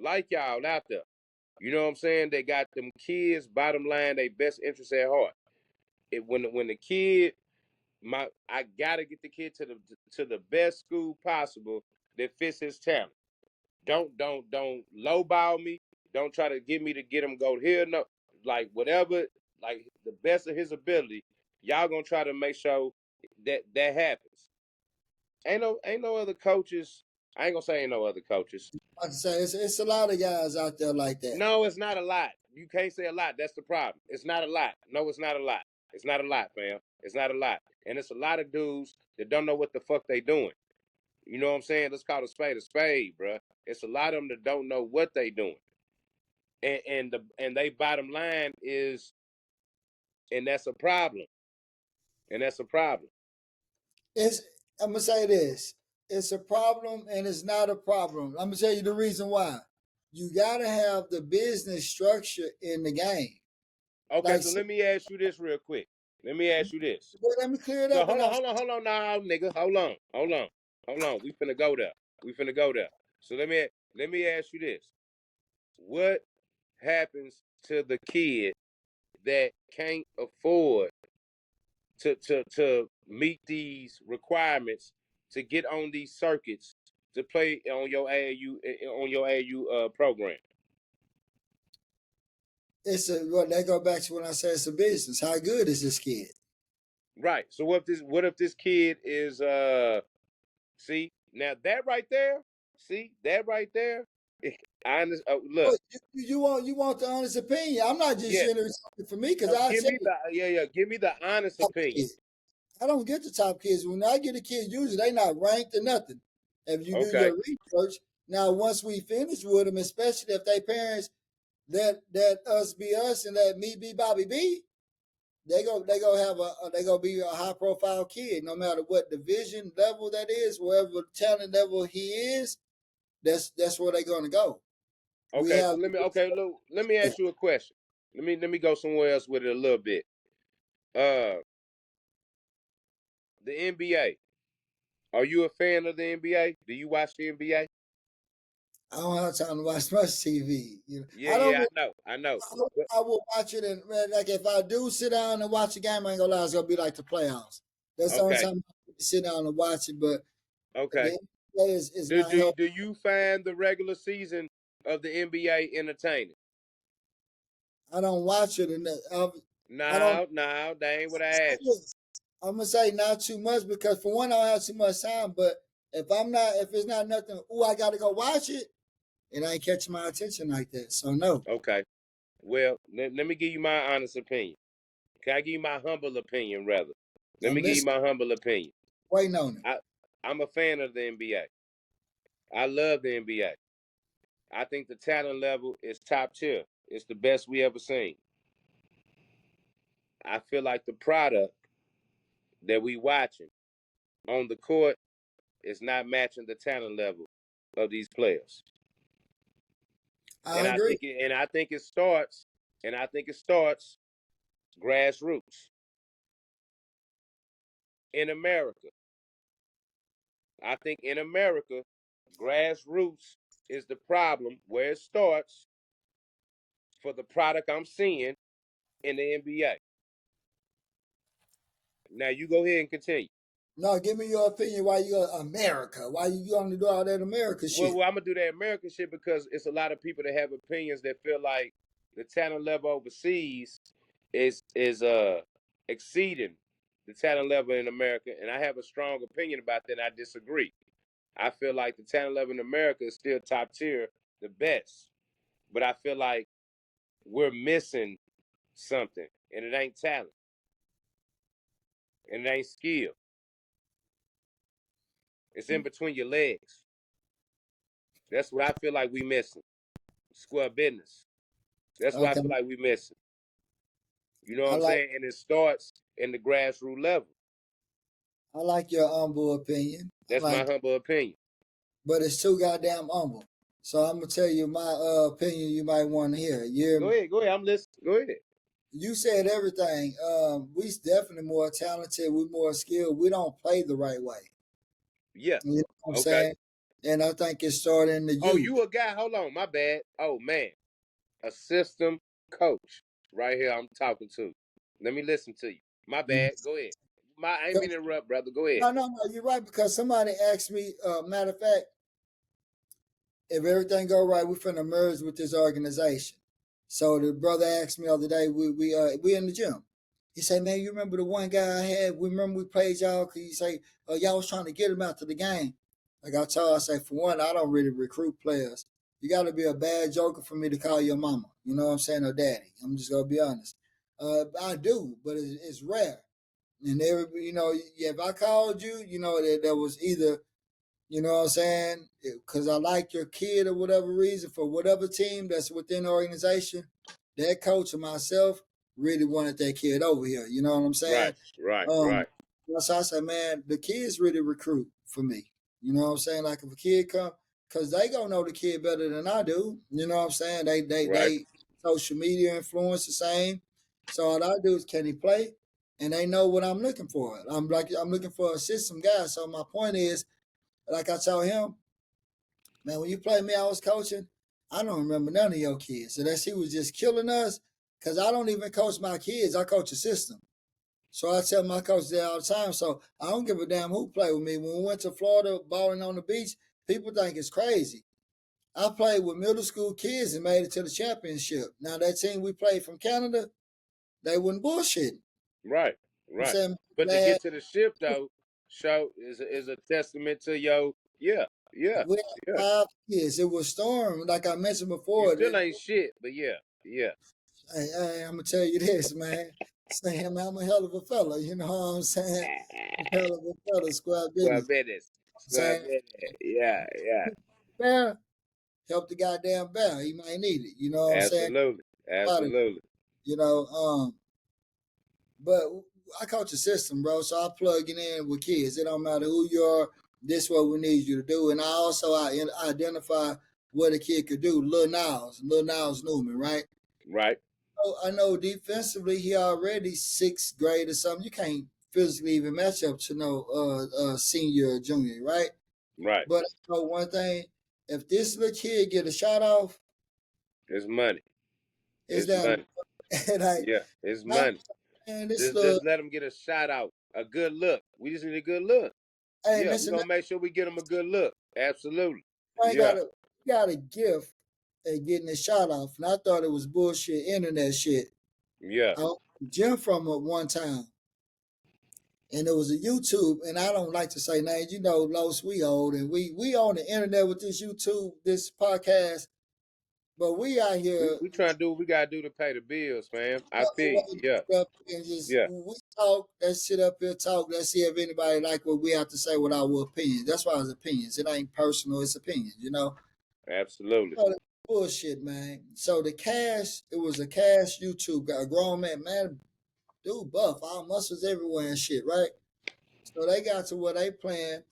like y'all out there. You know what I'm saying? They got them kids bottom line, they best interest at heart. When the kid I gotta get the kid to the best school possible that fits his talent. Don't lowball me. Don't try to get me to get him go here. No, like whatever, like the best of his ability. Y'all gonna try to make sure that happens. Ain't no other coaches. I ain't gonna say ain't no other coaches. Like I say, it's a lot of guys out there like that. No, it's not a lot. You can't say a lot. That's the problem. It's not a lot. No, it's not a lot. It's not a lot, fam. It's not a lot. And it's a lot of dudes that don't know what the fuck they doing. You know what I'm saying? Let's call a spade, bruh. It's a lot of them that don't know what they doing. And they bottom line is, and that's a problem. And that's a problem. It's I'm gonna say this. It's a problem and it's not a problem. I'm gonna tell you the reason why. You gotta have the business structure in the game. Okay, Like, so let me ask you this real quick. Let me ask you this. let me clear it So up, and hold on, now, nigga. Hold on. We finna go there. We finna go there. So let me ask you this: what happens to the kid that can't afford to meet these requirements to get on these circuits to play on your AAU program? it's a well, that go back to when I said it's a business. How good is this kid? Right. So what if this kid is see now that right there, see that right there. I understand. Look, But you want the honest opinion. I'm not just yeah. interested for me because No, I give tell me you, the give me the honest top opinion. kids. I don't get the top kids. When I get a kid, usually they not ranked or nothing. If you do Okay. your research, now once we finish with them, especially if they parents let us be us and let me be Bobby B, they go have they go be a high profile kid, no matter what division level that is, wherever talent level he is. That's where they're gonna go. We Okay. So have look, let me ask you a question. Let me go somewhere else with it a little bit. Uh, the NBA. Are you a fan of the NBA? Do you watch the NBA? I don't have time to watch much TV. Yeah, I don't. yeah, I know. But, I will watch it, and man, like if I do sit down and watch a game, I ain't gonna lie, it's gonna be like the playoffs. That's the only okay, time I sit down and watch it. But okay. the NBA is Do not do helping. do you find the regular season of the NBA entertaining? I don't watch it, and I don't. No, no, that ain't what I asked you. I'm gonna say not too much because for one, I don't have too much time. But if it's not nothing, I gotta go watch it. It ain't catching my attention like that. So no, Okay. Well, let me give you my honest opinion. Can I give you my humble opinion, rather? Let I'm me give you listening, my humble opinion. waiting on it. I'm a fan of the NBA. I love the NBA. I think the talent level is top tier. It's the best we ever seen. I feel like the product that we watching on the court is not matching the talent level of these players. I agree. And I think it starts grassroots in America. I think in America, grassroots is the problem where it starts for the product I'm seeing in the NBA. Now you go ahead and continue. No, give me your opinion. Why you America? Why you going to do all that America Well, shit? I'm gonna do that American shit because it's a lot of people that have opinions that feel like the talent level overseas is exceeding the talent level in America, and I have a strong opinion about that. And I disagree. I feel like the talent level in America is still top tier, the best, but I feel like we're missing something, and it ain't talent, and it ain't skill. It's in between your legs. That's what I feel like we missing. Square business. That's what I Okay, feel like we missing. You know what I I'm like saying? And it starts in the grassroots level. I like your humble opinion. I That's my like, humble opinion. but it's too goddamn humble. So I'm gonna tell you my opinion. You might want to hear. Go ahead, go ahead. I'm listening. Go ahead. You said everything. We definitely more talented. We more skilled. We don't play the right way. Yeah. You know what I'm Okay. saying? And I think it's starting in the Oh, youth. you a guy? Hold on, my bad. Oh man, a system coach right here. I'm talking to. Let me listen to you. My bad. Go ahead. I ain't mean to interrupt, brother. Go ahead. No, you're right because somebody asked me. Matter of fact, if everything go right, we finna merge with this organization. So the brother asked me the other day, we in the gym. He said, "Man, you remember the one guy I had? We remember we played y'all." Cause he say, "Y'all was trying to get him after the game." Like I told, I say, for one, I don't really recruit players. You got to be a bad joker for me to call your mama. You know what I'm saying, or daddy. I'm just gonna be honest. I do, but it's rare. And every, if I called you, that was either you know what I'm saying? Because I like your kid or whatever reason for whatever team that's within the organization. That coach and myself really wanted that kid over here. You know what I'm saying? Right, right, Um, right, so I said, man, the kids really recruit for me. You know what I'm saying? Like if a kid come, cause they gonna know the kid better than I do. You know what I'm saying? right, They social media influence the same. So all I do is can he play, and they know what I'm looking for. I'm looking for a system guy. So my point is like I told him, man, when you played me, I was coaching. I don't remember none of your kids. So that he was just killing us because I don't even coach my kids. I coach a system. So I tell my coach that all the time. So I don't give a damn who played with me. When we went to Florida balling on the beach, people think it's crazy. I played with middle school kids and made it to the championship. Now that team we played from Canada, they wasn't bullshitting. right, I'm right. saying But to they had get to the ship though, show is a testament to your yeah, yeah, we had yeah. 5 kids. It was storm, like I mentioned You before. still ain't shit, but yeah, yeah. Hey, I'm gonna tell you this, man. Say, I'm a hell of a fella. You know what I'm saying? Hell of a fella, square Square business. business. I'm Square saying, business. Yeah, yeah. bear, help the goddamn bear. He might need it. You know what I'm saying? Absolutely. Absolutely. You know, but I coach a system, bro. So I plug it in with kids. It don't matter who you are. This is what we need you to do. And I identify what a kid could do. Lil Niles Newman, right? Right. I know defensively he already sixth grade or something. You can't physically even match up to no senior or junior, right? Right. But I know one thing: if this little kid get a shot off, It's money. is It's that money. like Yeah, it's I'm money. saying this Just little let them get a shot out, a good look. We just need a good look. hey Yeah, we're listen, gonna make sure we get them a good look. Absolutely. I Yeah, got a gift at getting a shot off, and I thought it was bullshit internet shit. yeah, I went to the gym from it one time, and it was a YouTube, and I don't like to say names. You know, Los, we old, and we on the internet with this YouTube, this podcast, but we out here we trying to do what we gotta do to pay the bills, fam. I feel you. Yeah, and just yeah, we talk. Let's sit up here talk. Let's see if anybody like what we have to say with our opinions. That's why it's opinions. It ain't personal. It's opinions. You know. absolutely. Oh, bullshit, man. So it was a cash YouTube guy, a grown man, dude, buff, all muscles everywhere and shit, right? So they got to where they plan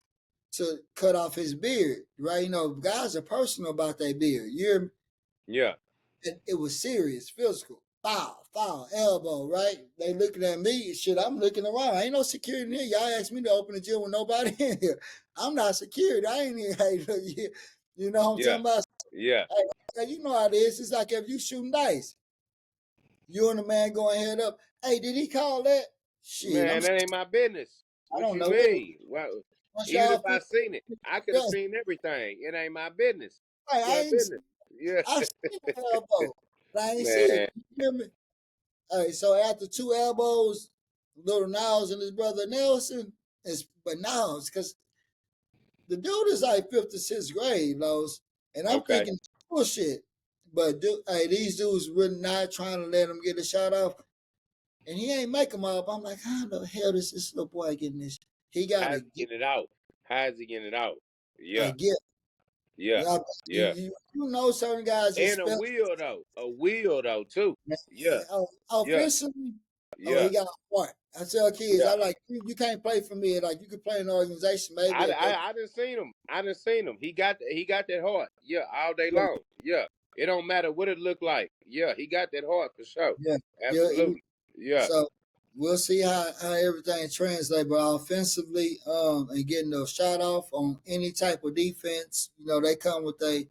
to cut off his beard, right? You know, guys are personal about their beard. Yeah, It was serious, physical. Foul, elbow, right? They looking at me, shit, I'm looking around. Ain't no security in here. Y'all asked me to open the gym with nobody in here. I'm not security. I ain't even, hey, look, you know what I'm yeah, talking about? yeah. Hey, you know how it is. It's like if you shooting dice, you and the man going head up. Hey, did he call that? Shit, Man, that ain't my business. I What don't you know. What mean? Well, once even y'all if feel, I seen it, I could have yeah, seen everything. It ain't my business. hey, I Square ain't. business. Yeah, I seen the elbow, but I ain't see it. man. You hear me? Hey, so after two elbows, little Niles and his brother Nelson, but Niles, because the dude is like fifth or sixth grade, Los, and I'm Okay. thinking bullshit. But hey, these dudes really not trying to let him get a shot off, and he ain't make them up. I'm like, how the hell is this little boy getting this? He got How's to he getting it out? How's he getting it out? Yeah, get. yeah, Yeah, yeah. you know, certain guys And expect a wheel though too. Yeah, yeah, offensively. Oh, yeah, he got a heart. I tell kids, yeah. I like you can't play for me. Like you can play in an organization, maybe I, at that. I, I didn't seen him. I didn't seen him. He got that heart. Yeah, all day Yeah, long. Yeah, it don't matter what it look like. Yeah, he got that heart for sure. yeah, yeah. Absolutely. Yeah, So we'll see how everything translates. But offensively, and getting those shot off on any type of defense, you know, they come with a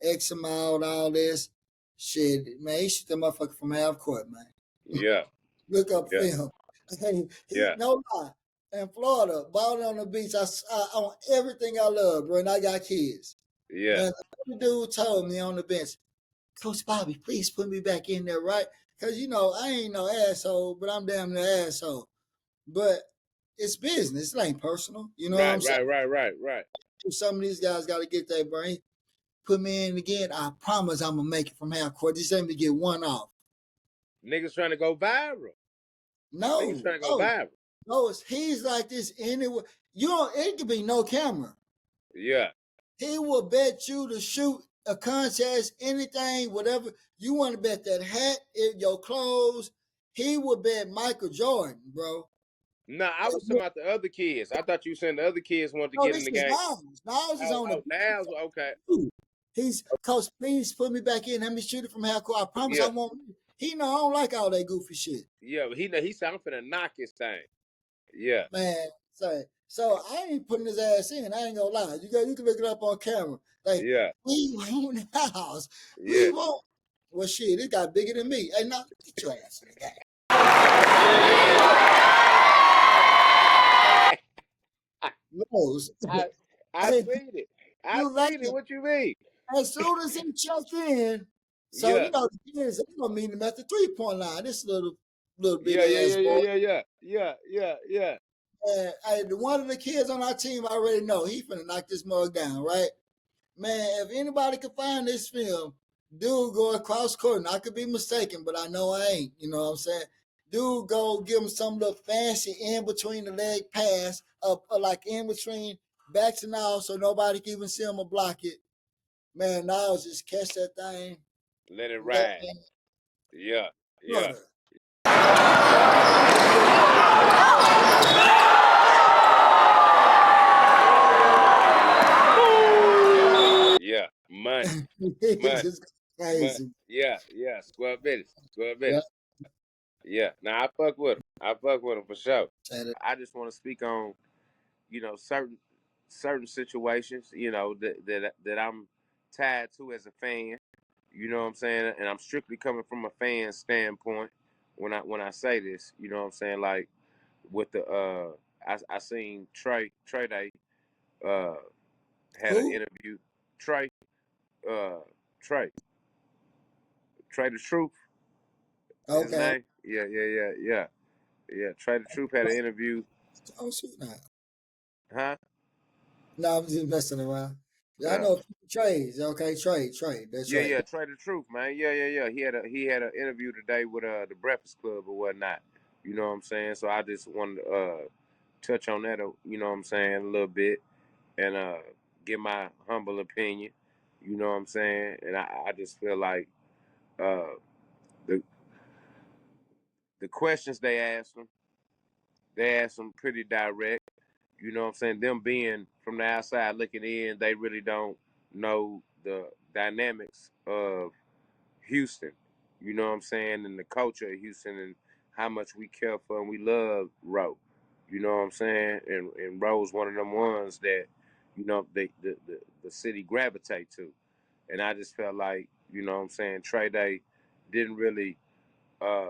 X amount, all this shit. Man, he shoot the motherfucker from half court, man. yeah, Look up yeah, film. Hey, he yeah, no lie. In Florida, balling on the beach, I on everything I love, bro. And I got kids. yeah. Man, the dude told me on the bench, Coach Bobby, please put me back in there, right? Because you know I ain't no asshole, but I'm damn near asshole. But it's business. It ain't personal. You know what Right, I'm saying? right, right, right, right. Some of these guys got to get their brain. Put me in again. I promise I'm gonna make it from half court. Just let me get one off. Niggas trying to go viral. Niggas No, trying to go no, viral. no. He's like this anyway. You don't. It could be no camera. Yeah. He will bet you to shoot a contest, anything, whatever you want to bet that hat, your clothes. He will bet Michael Jordan, bro. No, I was talking about the other kids. I thought you saying the other kids wanted to No, get in this the is game. Niles. Niles is on the Oh, now okay. He's Coach, please put me back in. Let me shoot it from half court. I promise I Yeah, won't. He know I don't like all that goofy shit. yeah. But he said I'm finna knock his thing. Yeah, Man, so I ain't putting his ass in. I ain't gonna lie. You can look it up on camera. Like yeah, we want the house. We yeah. won't. Well, shit, it got bigger than me. Hey, now get your ass in the game. Knows. I I Hey, seen it. I you like seen it. it. What you mean? As soon as he checked in, so Yeah, you know the kids, they gonna meet him at the 3-point line. This little bit yeah, yeah, ass yeah, boy. yeah, yeah, yeah, yeah, yeah, And one of the kids on our team I already know he finna knock this mug down, right? Man, if anybody can find this film, dude go across court, and I could be mistaken, but I know I ain't. You know what I'm saying? Dude go give him some little fancy in between the leg pass, like in between backs and all, so nobody can even see him or block it. Man, now just catch that thing, Let it let ride. Yeah, yeah, brother. yeah. Money, It's money, just money. crazy. Yeah, yeah. Square business, square Yeah. business. Yeah. Now I fuck with him. I fuck with him for sure. And I just want to speak on, certain situations, that I'm tied to as a fan. You know what I'm saying? And I'm strictly coming from a fan standpoint when I say this. You know what I'm saying? Like with the I seen Trey Day had an who? interview. Trey uh Trey Trey the Truth, his Okay. name. Yeah. Trey the Truth had an interview. Oh, shoot, nah. Huh? No, I'm just messing around. Yeah, I Yeah. know trades. Okay, trade. That's right. Yeah, Trey the Truth, man. Yeah. He had an interview today with the Breakfast Club or whatnot. You know what I'm saying? So I just wanted to touch on that, you know what I'm saying, a little bit, and give my humble opinion. You know what I'm saying? And I just feel like uh the the questions they asked them pretty direct. You know what I'm saying? Them being from the outside looking in, they really don't know the dynamics of Houston. You know what I'm saying? And the culture of Houston and how much we care for and we love Roe. You know what I'm saying? And Roe's one of them ones that, the city gravitate to. And I just felt like, you know what I'm saying, Trey Day didn't really uh,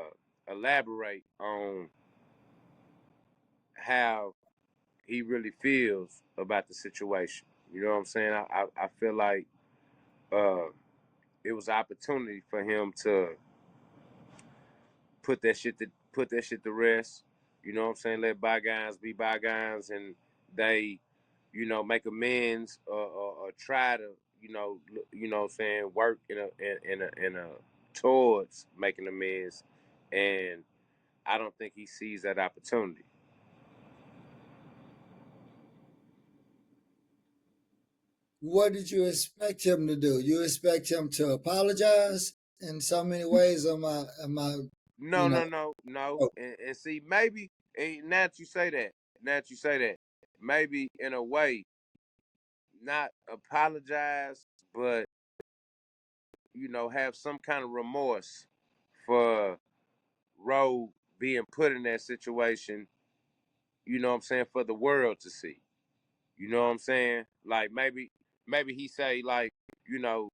elaborate on how he really feels about the situation. You know what I'm saying? I feel like uh, it was an opportunity for him to put that shit to rest. You know what I'm saying? Let bygones be bygones, and they, make amends or try to, what I'm saying, work in a towards making amends. And I don't think he sees that opportunity. What did you expect him to do? You expect him to apologize in so many ways? Am I, you No, know? no, no, no. Oh, And see, maybe now that you say that, maybe in a way, not apologize, but have some kind of remorse for Roe being put in that situation, you know what I'm saying, for the world to see. You know what I'm saying? Like maybe he say like, you know,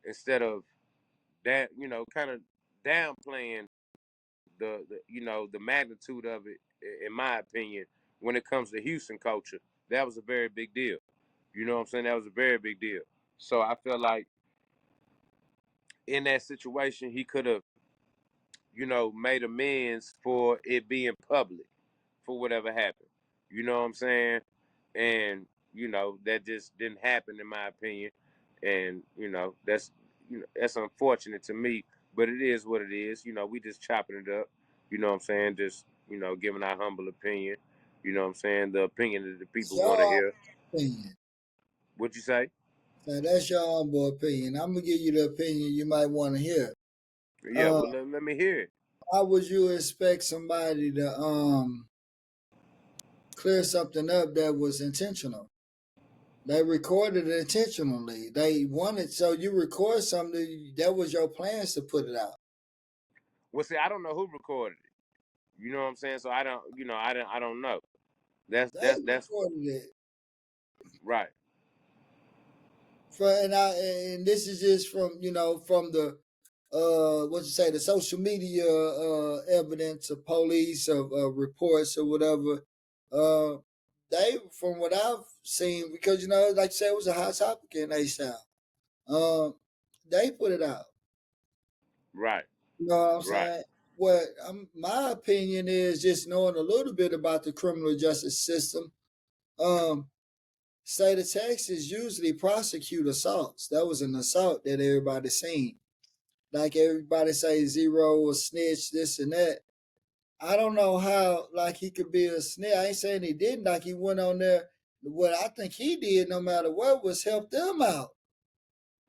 instead of that, kind of downplaying the magnitude of it, in my opinion, when it comes to Houston culture, that was a very big deal. You know what I'm saying? That was a very big deal. So I feel like in that situation he could have, made amends for it being public for whatever happened. You know what I'm saying? And that just didn't happen in my opinion. And that's unfortunate to me, but it is what it is. We just chopping it up. You know what I'm saying? Just giving our humble opinion. You know what I'm saying? The opinion that the it's people want to your hear. opinion. What you say? So that's your humble opinion. I'm gonna give you the opinion you might want to hear. Yeah, Uh, well let me hear it. how would you expect somebody to clear something up that was intentional? They recorded it intentionally. They wanted, so you record something that was your plans to put it out. Well, see, I don't know who recorded it. You know what I'm saying? So I don't, I don't know. That's They that's that's recorded it. right, And this is just from from the what you say, the social media evidence of police of reports or whatever. Uh, they, from what I've seen, because like you said, it was a hot topic in A South. Um, they put it out. right, You know what I'm right, saying? What my opinion is, just knowing a little bit about the criminal justice system. Um, State of Texas usually prosecute assaults. That was an assault that everybody seen. Like everybody say zero or snitch, this and that. I don't know how like he could be a snitch. I ain't saying he didn't. Like he went on there. What I think he did, no matter what, was help them out.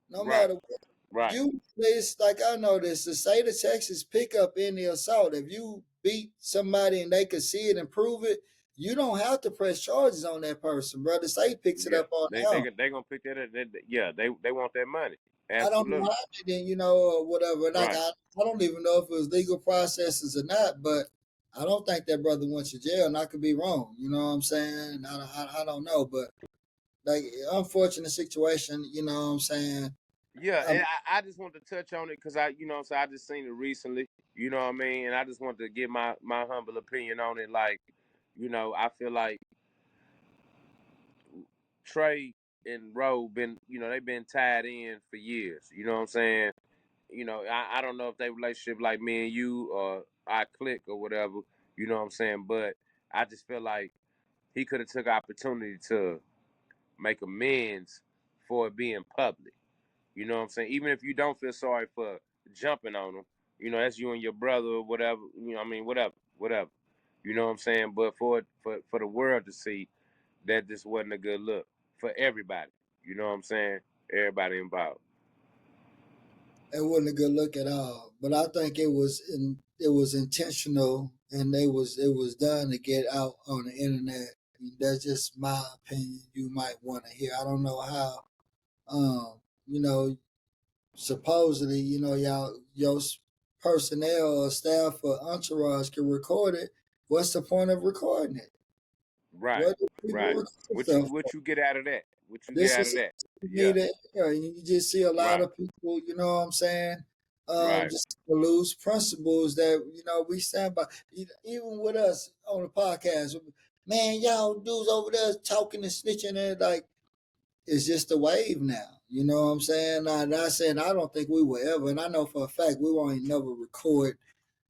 No right, matter what. right. You, it's like I know this. The state of Texas pick up any assault. If you beat somebody and they could see it and prove it, you don't have to press charges on that person, bro. The state picks it Yeah, up on they their they own. they gonna pick that up. Yeah, they want that money. I don't know Absolutely. how they didn't, or whatever. Like Right. I don't even know if it was legal processes or not, but I don't think that brother went to jail, and I could be wrong. You know what I'm saying? I don't know, but like unfortunate situation. You know what I'm saying? Yeah, Um, and I just want to touch on it because so I just seen it recently. You know what I mean? And I just want to give my humble opinion on it. Like, I feel like Trey and Roe been, they've been tied in for years. You know what I'm saying? I don't know if they relationship like me and you or I click or whatever. You know what I'm saying? But I just feel like he could have took opportunity to make amends for it being public. You know what I'm saying? Even if you don't feel sorry for jumping on them, that's you and your brother or whatever. Whatever. You know what I'm saying? But for the world to see that this wasn't a good look for everybody. You know what I'm saying? Everybody involved. it wasn't a good look at all, but I think it was intentional, and it was done to get out on the internet. That's just my opinion. You might want to hear. I don't know how. You know, supposedly, your personnel or staff or entourage can record it. What's the point of recording it? Right. What do people Right. record What you stuff? what you get out of that? What you get This out of is that? social Yeah. media era. You just see a lot Right. of people, you know what I'm saying, Right. just lose principles that, we stand by. Even with us on the podcast, man, y'all dudes over there talking and snitching, and like, it's just a wave now. You know what I'm saying? I'm not saying I don't think we will ever, and I know for a fact we won't never record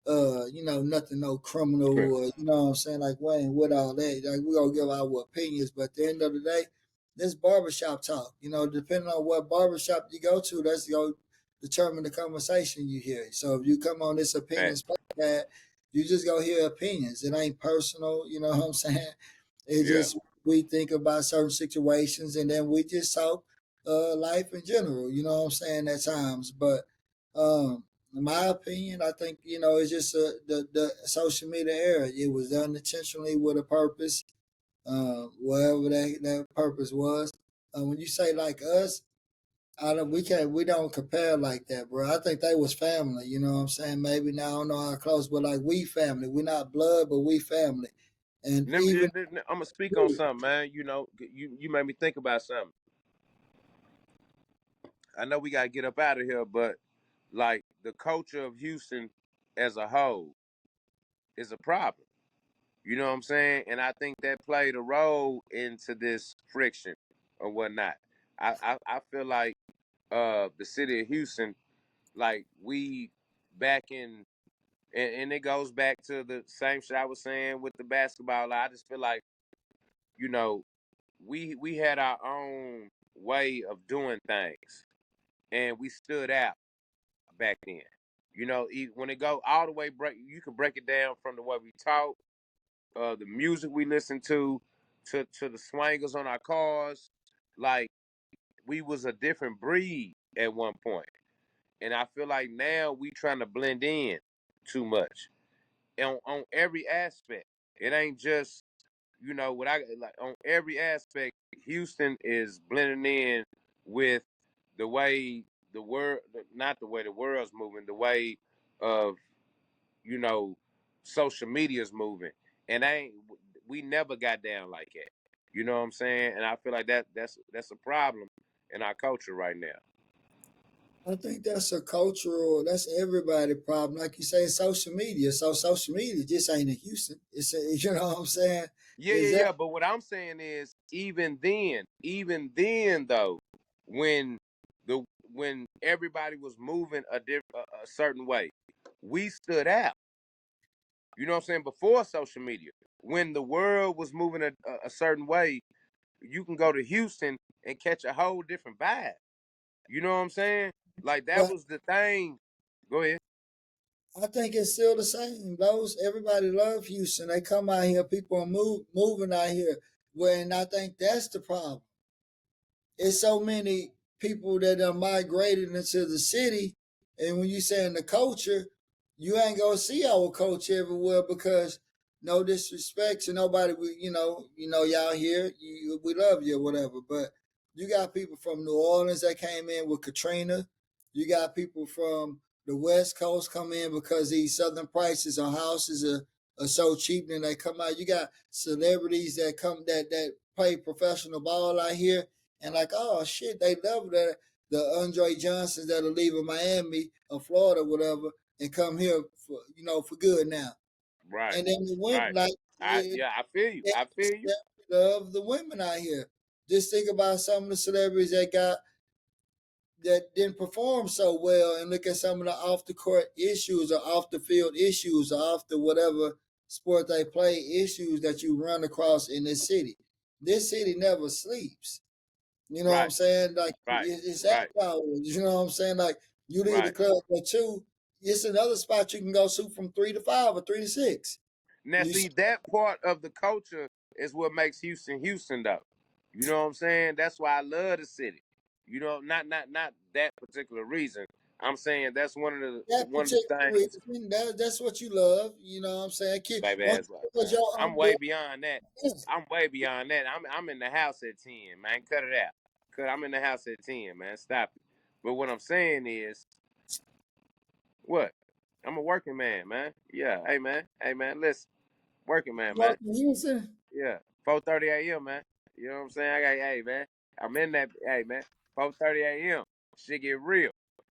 nothing no criminal, or you know what I'm saying, like Wayne with all that. Like we gonna give our opinions, but at the end of the day, this barbershop talk, depending on what barbershop you go to, that's gonna determine the conversation you hear. So if you come on this Right. opinions podcast, you just gonna hear opinions. It ain't personal, you know what I'm saying? It Yeah. just we think about certain situations, and then we just talk life in general, you know what I'm saying, at times. But in my opinion, I think it's just the social media era. It was done intentionally with a purpose, whatever that purpose was. When you say like us, we don't compare like that, bro. I think they was family. You know what I'm saying? Maybe now I don't know how close, but like we family. We not blood, but we family. And even I'm gonna speak on something, man. You made me think about something. I know we gotta get up out of here, but like the culture of Houston as a whole is a problem. You know what I'm saying? And I think that played a role into this friction or whatnot. I feel like the city of Houston, like we back in and it goes back to the same shit I was saying with the basketball. I just feel like, you know, we had our own way of doing things and we stood out back then. When it go all the way you can break it down from the way we talk, the music we listen to the swangers on our cars. Like we was a different breed at one point, and I feel like now we trying to blend in too much on every aspect. It ain't just what I like on every aspect. Houston is blending in with the way the world, not the way the world's moving, the way of you know, social media is moving, and we never got down like that. You know what I'm saying? And I feel like that's a problem in our culture right now. I think that's everybody problem. Like you say, social media. So social media just ain't in Houston. You know what I'm saying? Yeah, yeah, Is that yeah. But what I'm saying is, even then, though, when the when everybody was moving a certain way, we stood out. You know what I'm saying? Before social media, when the world was moving a certain way, you can go to Houston and catch a whole different vibe. You know what I'm saying? Like that but was the thing. Go ahead. I think it's still the same. Those everybody love Houston. They come out here, people are moving out here. And I think that's the problem. It's so many people that are migrated into the city, and when you say in the culture, you ain't gonna see our culture everywhere because no disrespect to nobody. We, y'all here, we love you or whatever, but You got people from New Orleans that came in with Katrina. You got people from the West Coast come in because these southern prices on houses are so cheap, and they come out. You got celebrities that come that play professional ball out here, and like, oh shit, they love that. The Andre Johnsons that'll leave in Miami or Florida, whatever, and come here for for good now. Right. And then the women Right. like I feel you. I feel you. love the women out here. Just think about some of the celebrities that didn't perform so well, and look at some of the off the court issues or off the field issues or off the whatever sport they play issues that you run across in this city. This city never sleeps. You know what I'm Right. saying? Like Right. it's Right. after hours. You know what I'm saying? Like you leave the Right. club at 2, it's another spot you can go to from 3 to 5 or 3 to 6. Now, You see, see that part of the culture is what makes Houston Houston, though. You know what I'm saying? That's why I love the city. You know, not that particular reason. I'm saying that's that one of the particular things, reason, that's what you love. You know what I'm saying? Kid, baby. once That's right, because man. your I'm way boy beyond that. is I'm way beyond that. I'm in the house at 10, man. Cut it out. I'm in the house at 10, man. Stop it. But what I'm saying is, what? I'm a working man, man. Yeah. Hey, man. Hey, man. Listen, working man, man. Martin Houston. Yeah, 4:30 a.m., man. You know what I'm saying? Hey, man. I'm in that. Hey, man. 4:30 a.m. Shit get real.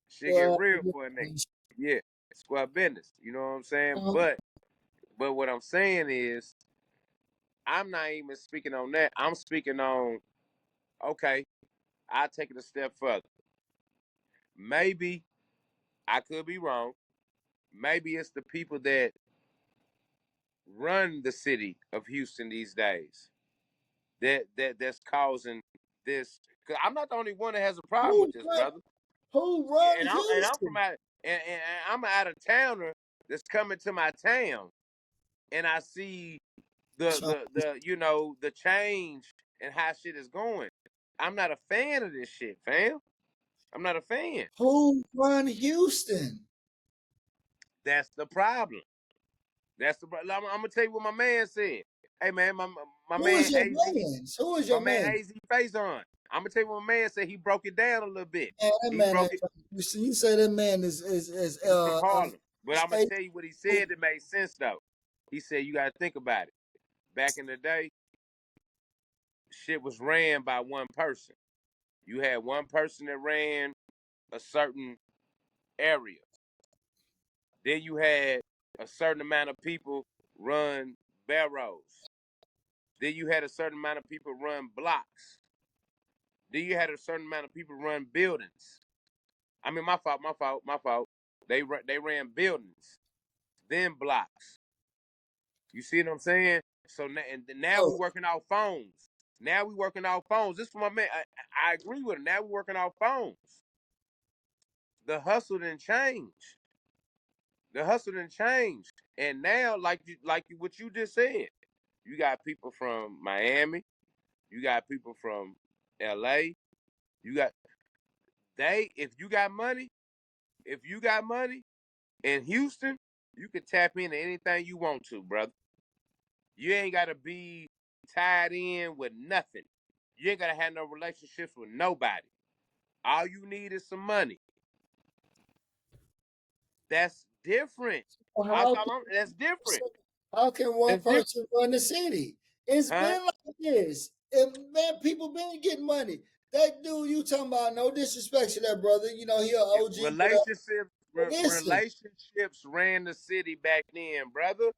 Shit get Well, real for a nigga. Yeah, square business. You know what I'm saying? But what I'm saying is, I'm not even speaking on that. I'm speaking on, okay, I'll take it a step further. Maybe I could be wrong. Maybe it's the people that run the city of Houston these days that's causing this. Cause I'm not the only one that has a problem who with this, run brother. who Yeah, run and I'm from Houston? out and I'm an out of towner that's coming to my town, and I see the the change and how shit is going. I'm not a fan of this shit, fam. I'm not a fan. Who run Houston? That's the problem. That's the problem. I'm gonna tell you what my man said. Hey man, my Who is man your AZ, man? Who is my your man man? AZ face on. I'm gonna tell you what my man said. He broke it down a little bit. Man, that He man broke ain't it. from Houston. You say that man is He from Harlem. But I'm gonna state. tell you what he said that made sense though. He said you gotta think about it. Back in the day, shit was ran by one person. You had one person that ran a certain area. Then you had a certain amount of people run barrows. Then you had a certain amount of people run blocks. Then you had a certain amount of people run buildings. I mean, my fault. They ran buildings, then blocks. You see what I'm saying? So now we Oh, working off phones. Now we working off phones. This is for my man. I agree with him. Now we working off phones. The hustle didn't change. The hustle didn't change. And now, what you just said, you got people from Miami. You got people from L.A. You got they. If you got money in Houston, you can tap into anything you want to, brother. You ain't gotta be tied in with nothing. You ain't gotta have no relationships with nobody. All you need is some money. That's different. well, how can That's different. how can one That's different. person run the city? It's Huh? been like this. And man, people been getting money. That dude you talking about, no disrespect to that brother. You know, he an OG, whatever. But listen, Relationships ran the city back then, brother.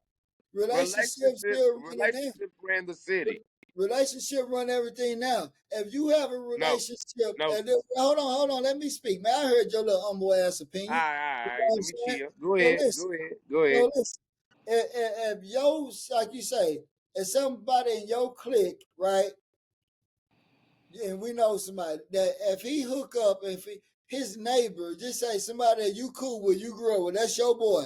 relationships still running now. Relationships ran the city. Relationship run everything now. If you have a No, relationship, no. and hold on, let me speak, man. I heard your little humble ass All opinion. right, You all know right. what I'm Let me saying? chill. Go So ahead. listen, Go ahead. Go so ahead. listen. If yo, like you say, if somebody in your clique, right, and we know somebody that if he hook up, his neighbor, just say somebody that you cool with, you grew up with, that's your boy.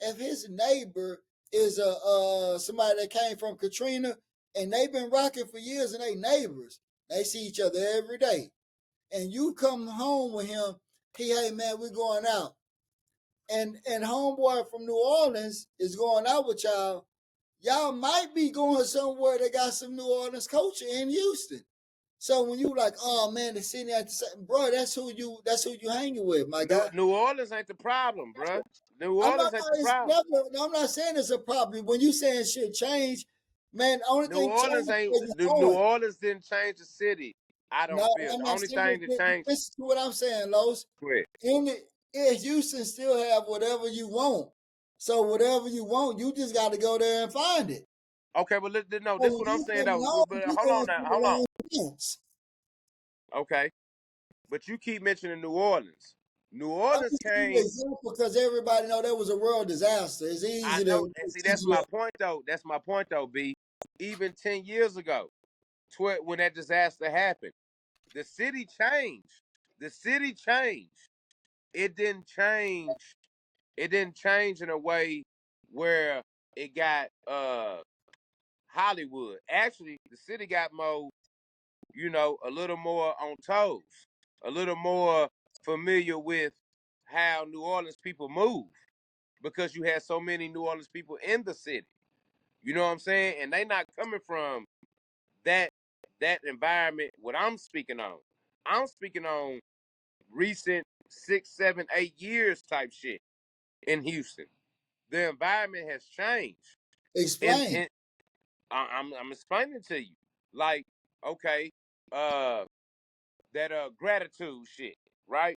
If his neighbor is a somebody that came from Katrina and they've been rocking for years and they neighbors, they see each other every day, and you come home with him, hey man, we're going out, and homeboy from New Orleans is going out with y'all might be going somewhere that got some New Orleans culture in Houston. So when you like, oh man, the city at the same, bro, that's who you hanging with, my guy. New Orleans ain't the problem, bro. New I'm not, Orleans ain't the problem. I'm not saying it's a problem. When you saying shit change, man, the only New thing Orleans changed ain't where you New going. Orleans didn't change the city. I No, don't feel I'm the not only saying thing that this. changed. Listen to what I'm saying, Los. Quick. In the, in Houston, still have whatever you want. So whatever you want, you just got to go there and find it. Okay, but no, So this is when what I'm you saying coming though. home, But you hold on going now, through the hold on. wrong fence. Okay, but you keep mentioning New Orleans. New I'm Orleans just giving you an came. example because everybody know that was a world disaster. It's I easy know, to and see that's easy my to, point though. That's my point though. B. Even 10 years ago, when that disaster happened, the city changed. The city changed. It didn't change. It didn't change in a way where it got Hollywood. Actually, the city got more, a little more on toes, a little more familiar with how New Orleans people move because you had so many New Orleans people in the city. You know what I'm saying? And they not coming from that environment. What I'm speaking on, I'm speaking on recent 6, 7, 8 years type shit in Houston. The environment has changed, and explain. I'm explaining to you, like, okay, uh, that gratitude shit, right?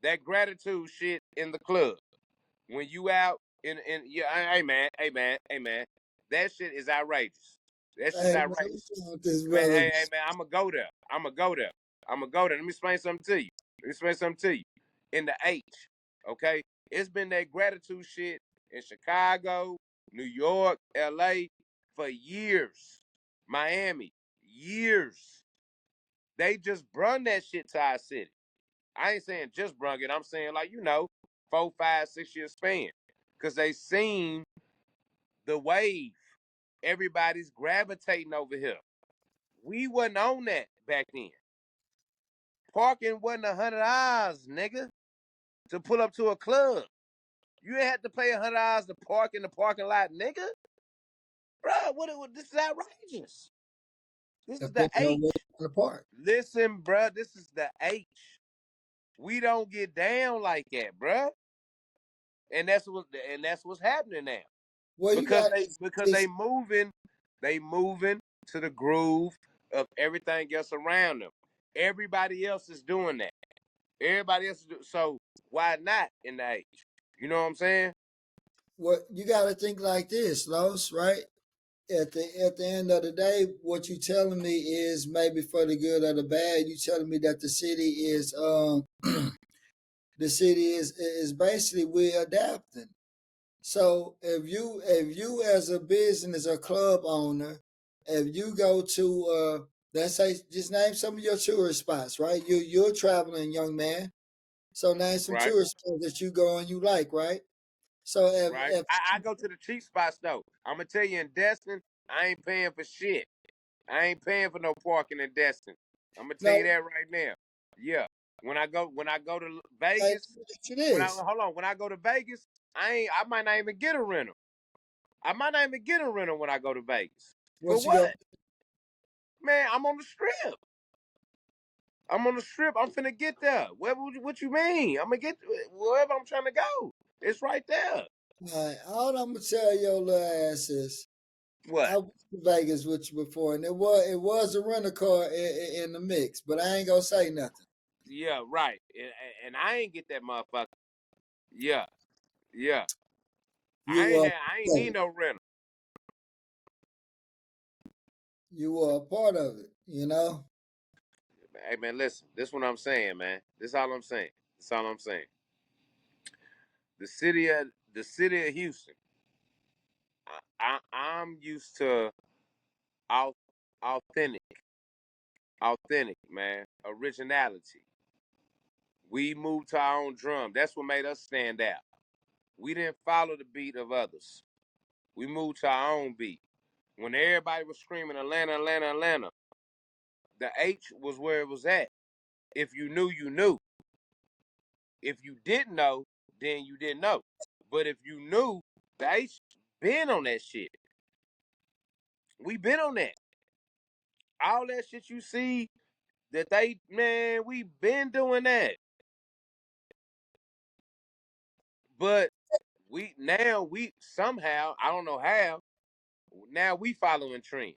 That gratitude shit in the club when you out in yeah, hey man, that shit is outrageous. That shit's Hey, man, what's outrageous. wrong with this Man, brother? hey man, I'ma go there. I'ma go there. I'ma go there. Let me explain something to you. Let me explain something to you. In the H, okay? It's been that gratitude shit in Chicago, New York, LA for years. Miami, years. They just brung that shit to our city. I ain't saying just brung it. I'm saying like, 4, 5, 6 year span. Cause they seen the wave. Everybody's gravitating over here. We wasn't on that back then. Parking wasn't $100, nigga, to pull up to a club. You ain't had to pay $100 to park in the parking lot, nigga. Bro, this is outrageous. This is If the they know H. where in the park. Listen, bro, this is the H. We don't get down like that, bro. And that's what's happening now. Well, you Because got they moving to the groove of everything else around them. Everybody else is doing that. Everybody else is so why not in the H? You know what I'm saying? what you got to think like this, Los. Right? At the end of the day, what you telling me is maybe for the good or the bad. You telling me that the city is the city is basically we're adapting. So if you as a business or club owner, if you go to let's say just name some of your tourist spots, right? You're a traveling young man. So name some Right, tourist spots that you go and you like, right? So right. if I go to the cheap spots though. I'm gonna tell you in Destin, I ain't paying for shit. I ain't paying for no parking in Destin. I'm gonna tell you no, that right now. Yeah. When I go to like, Vegas, it is when I go to Vegas, I might not even get a rental. I might not even get a rental when I go to Vegas. For what you go. what? Man, I'm on the strip. I'm on the strip. I'm finna get there. What you mean? I'm gonna get wherever I'm trying to go. It's right there. All right, all I'm gonna tell your little ass is What? I went to Vegas with you before, and it was a rental car in the mix, but I ain't gonna say nothing. Yeah, right. And I ain't get that motherfucker. Yeah, yeah. You were a I ain't part of need it. no rental. You were a part of it. You know. Hey man, listen. This is what I'm saying, man. This is all I'm saying. This is all I'm saying. The city of Houston. I'm used to authentic, authentic, man. Originality. We moved to our own drum. That's what made us stand out. We didn't follow the beat of others. We moved to our own beat. When everybody was screaming Atlanta, Atlanta, Atlanta, the H was where it was at. If you knew, you knew. If you didn't know, then you didn't know. But if you knew, the H been on that shit. We been on that. All that shit you see that they, man, we been doing that. But we somehow, I don't know how, now we following trends.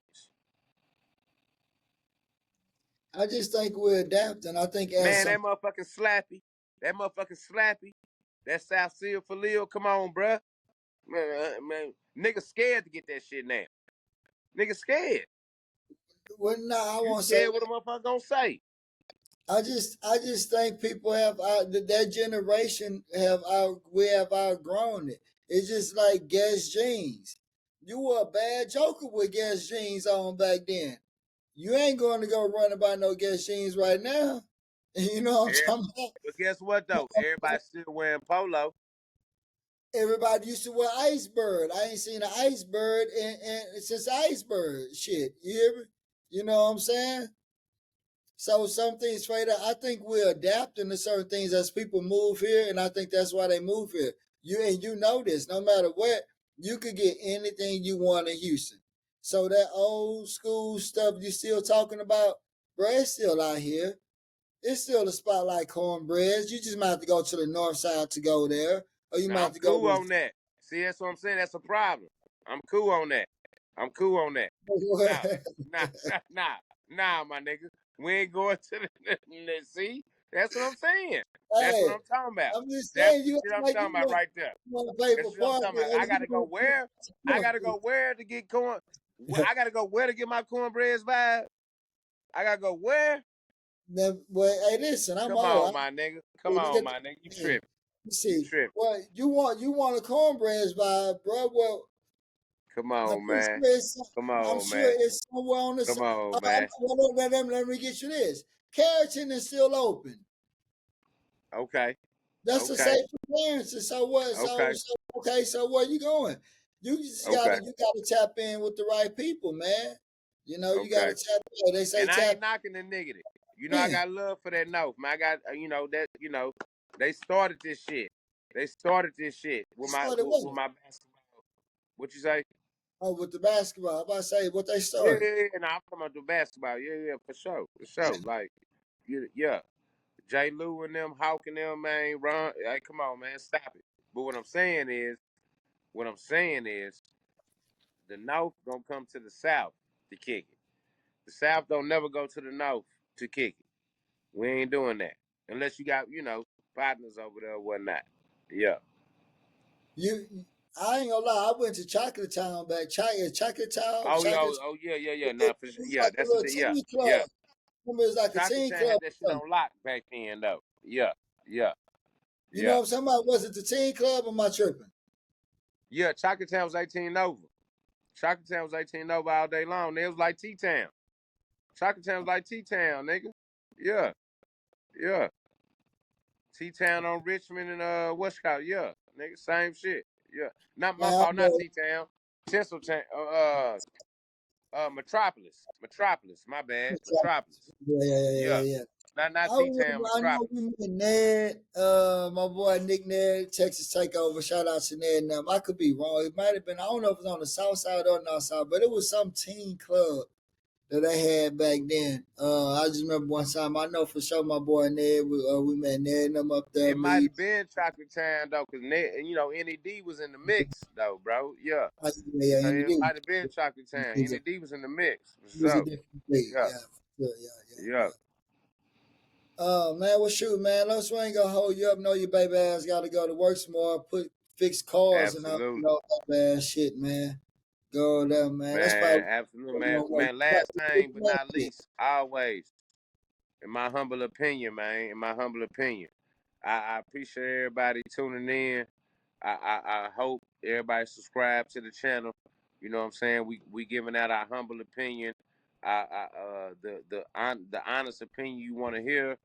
I just think we're adapting. I think as Man, some that motherfucking Slappy. That motherfucking Slappy. That South Seal for Lil. Come on, bruh. Man, nigga scared to get that shit now. Nigga scared. well, no, I You won't say scared what a motherfucker gonna say. I just think people have that generation we have outgrown it. It's just like Guess jeans. You were a bad joker with Guess jeans on back then. You ain't going to go running by no Guess jeans right now. You know what I'm Yeah. talking about? But guess what though? Everybody's still wearing polo. Everybody used to wear Icebird. I ain't seen an Icebird since Icebird shit. You hear me? You know what I'm saying? So some things, Freda, I think we're adapting to certain things as people move here, and I think that's why they move here. You know this. No matter what, you could get anything you want in Houston. So that old school stuff you still talking about, bro, it's still out here. It's still a spot like cornbreads. You just might have to go to the north side to go there, or you might Now have I'm to go cool to. on that. See, that's what I'm saying. That's a problem. I'm cool on that. I'm cool on that. Nah, nah, my nigga. We ain't going to the see. That's what I'm saying. That's what Hey, I'm talking about. I'm just That's saying the you shit act I'm like talking about right there. you want to pay That's for what I'm talking parking, about. and I gotta go where? I gotta go where to get corn? I gotta go where to get my cornbreads vibe? I gotta go where? Then, well, hey, listen, I'm Come old. on, my nigga. Come Look on, at my nigga. You the, tripping? you You see, tripping? well, you want a cornbread vibe, bro. Well, Come I'm on, pretty man. sure it's Come I'm on, sure man. it's somewhere on the. Come on, man. Well, let me get you this. Carrollton is still open. Okay. That's a Okay. safe appearance. So what? Okay. Okay. So where you going? You just Okay. gotta tap in with the right people, man. You know, you gotta Okay. tap in. They say And I tap ain't knocking the nigga. You know, I in. got love for that note, man. I got, they started this shit. They started this shit with my Started what? basketball. What you say? Oh, with the basketball. I'm about to say what they Yeah, started. yeah, yeah. And I'm talking about the basketball. Yeah, yeah, for sure, for sure. Like, yeah, J. Lou and them, Hawk and them, man. Run, hey, come on, man, stop it. But what I'm saying is, the North gonna come to the South to kick it. The South don't never go to the North to kick it. We ain't doing that unless you got partners over there or whatnot. Yeah. You, I ain't gonna lie. I went to Chocolate Town back. Chocolate Town. Oh yeah. Chocolate. Oh yeah. Yeah. Yeah. It Nah, for sure. was Yeah. like a That's little the yeah. teen club. Yeah. Remember, it was like a Chocolate teen Town had club. that shit on lock back then though. Yeah. Yeah. You know Yeah. what I'm talking about? Was it the teen club or am I tripping? Yeah. Chocolate Town was 18 over. Chocolate Town was 18 over all day long. It was like T Town. Chocolate Town was like T Town, nigga. Yeah. Yeah. T Town on Richmond and what's called, yeah, nigga, same shit. Yeah, not my Man, fault, not T Town, Tinseltown, Metropolis. My bad, Metropolis. Yeah, yeah. not I T remember, Town, I know we Metropolis. met Ned, my boy Nick Ned, Texas Takeover. Shout out to Ned and them. I could be wrong. It might have been, I don't know if it was on the south side or north side, but it was some teen club that I had back then. I just remember one time, I know for sure my boy Ned, we met Ned and them up there. It might Me, have been Chocolate Town though, cause NED was in the mix though, bro. Yeah, yeah, and it he might have been Chocolate Town. was a, NED was in the mix for he was a sure. different breed. Yeah, Yeah, yeah. yeah, Man, well, shoot, man. Let's we ain't gonna hold you up. Know your baby ass got to go to work tomorrow. Fix cars and absolutely. all that bad shit, man. Go there, man. That's Man, probably absolutely, what you man. gonna work. Man, last thing but not least, always, in my humble opinion, man, in my humble opinion, I appreciate everybody tuning in. I hope everybody subscribe to the channel. You know what I'm saying? We giving out our humble opinion, the honest opinion you want to hear,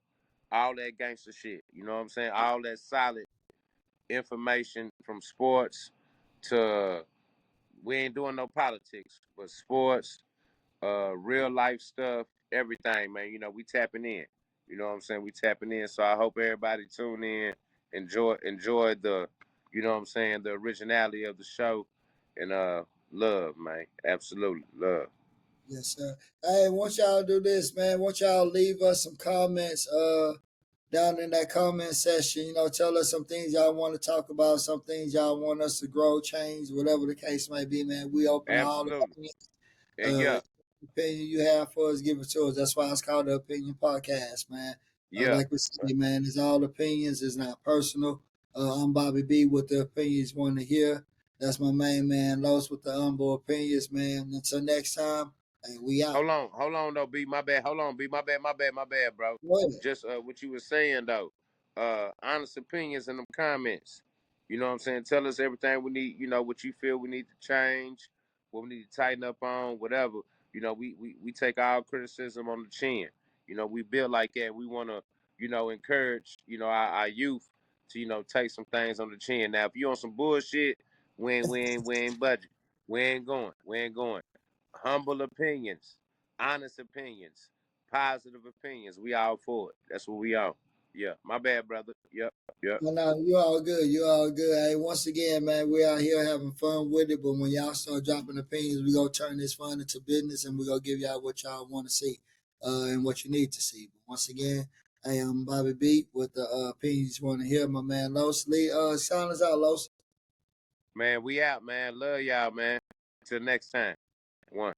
all that gangster shit. You know what I'm saying? All that solid information from sports to we ain't doing no politics, but sports, real life stuff, everything, man. We tapping in. You know what I'm saying? We tapping in. So I hope everybody tune in, enjoy the, you know what I'm saying, the originality of the show, and love, man. Absolutely love. Yes, sir. Hey, once y'all do this, man, once y'all leave us some comments down in that comment section, tell us some things y'all want to talk about, some things y'all want us to grow, change, whatever the case may be, man. We open to all Absolutely. opinions. And yeah, Opinion you have for us, give it to us. That's why it's called the Opinion Podcast, man. yeah. Like we say, man, it's all opinions. It's not personal. I'm Bobby B with the opinions you want to hear. That's my main man, Los with the humble opinions, man. Until next time, hey, we out. Hold on though, B. My bad. Hold on, B. My bad, bro. Go ahead. Just what you were saying though. Honest opinions in them comments. You know what I'm saying? Tell us everything we need. You know what you feel we need to change, what we need to tighten up on, whatever. You know, we take our criticism on the chin. You know, we build like that. We want to, encourage, our youth to, take some things on the chin. Now, if you on some bullshit, we ain't budget. We ain't going. We ain't going. Humble opinions, honest opinions, positive opinions. We all for it. That's what we are. Yeah, my bad, brother. Yep, yep. No, no, you all good. You all good. Hey, once again, man, we out here having fun with it. But when y'all start dropping opinions, we gonna turn this fun into business, and we gonna give y'all what y'all want to see, and what you need to see. But once again, hey, I'm Bobby B with the opinions you want to hear. My man Los Lee, sound us out, Los. Man, we out, man. Love y'all, man. Till next time. One.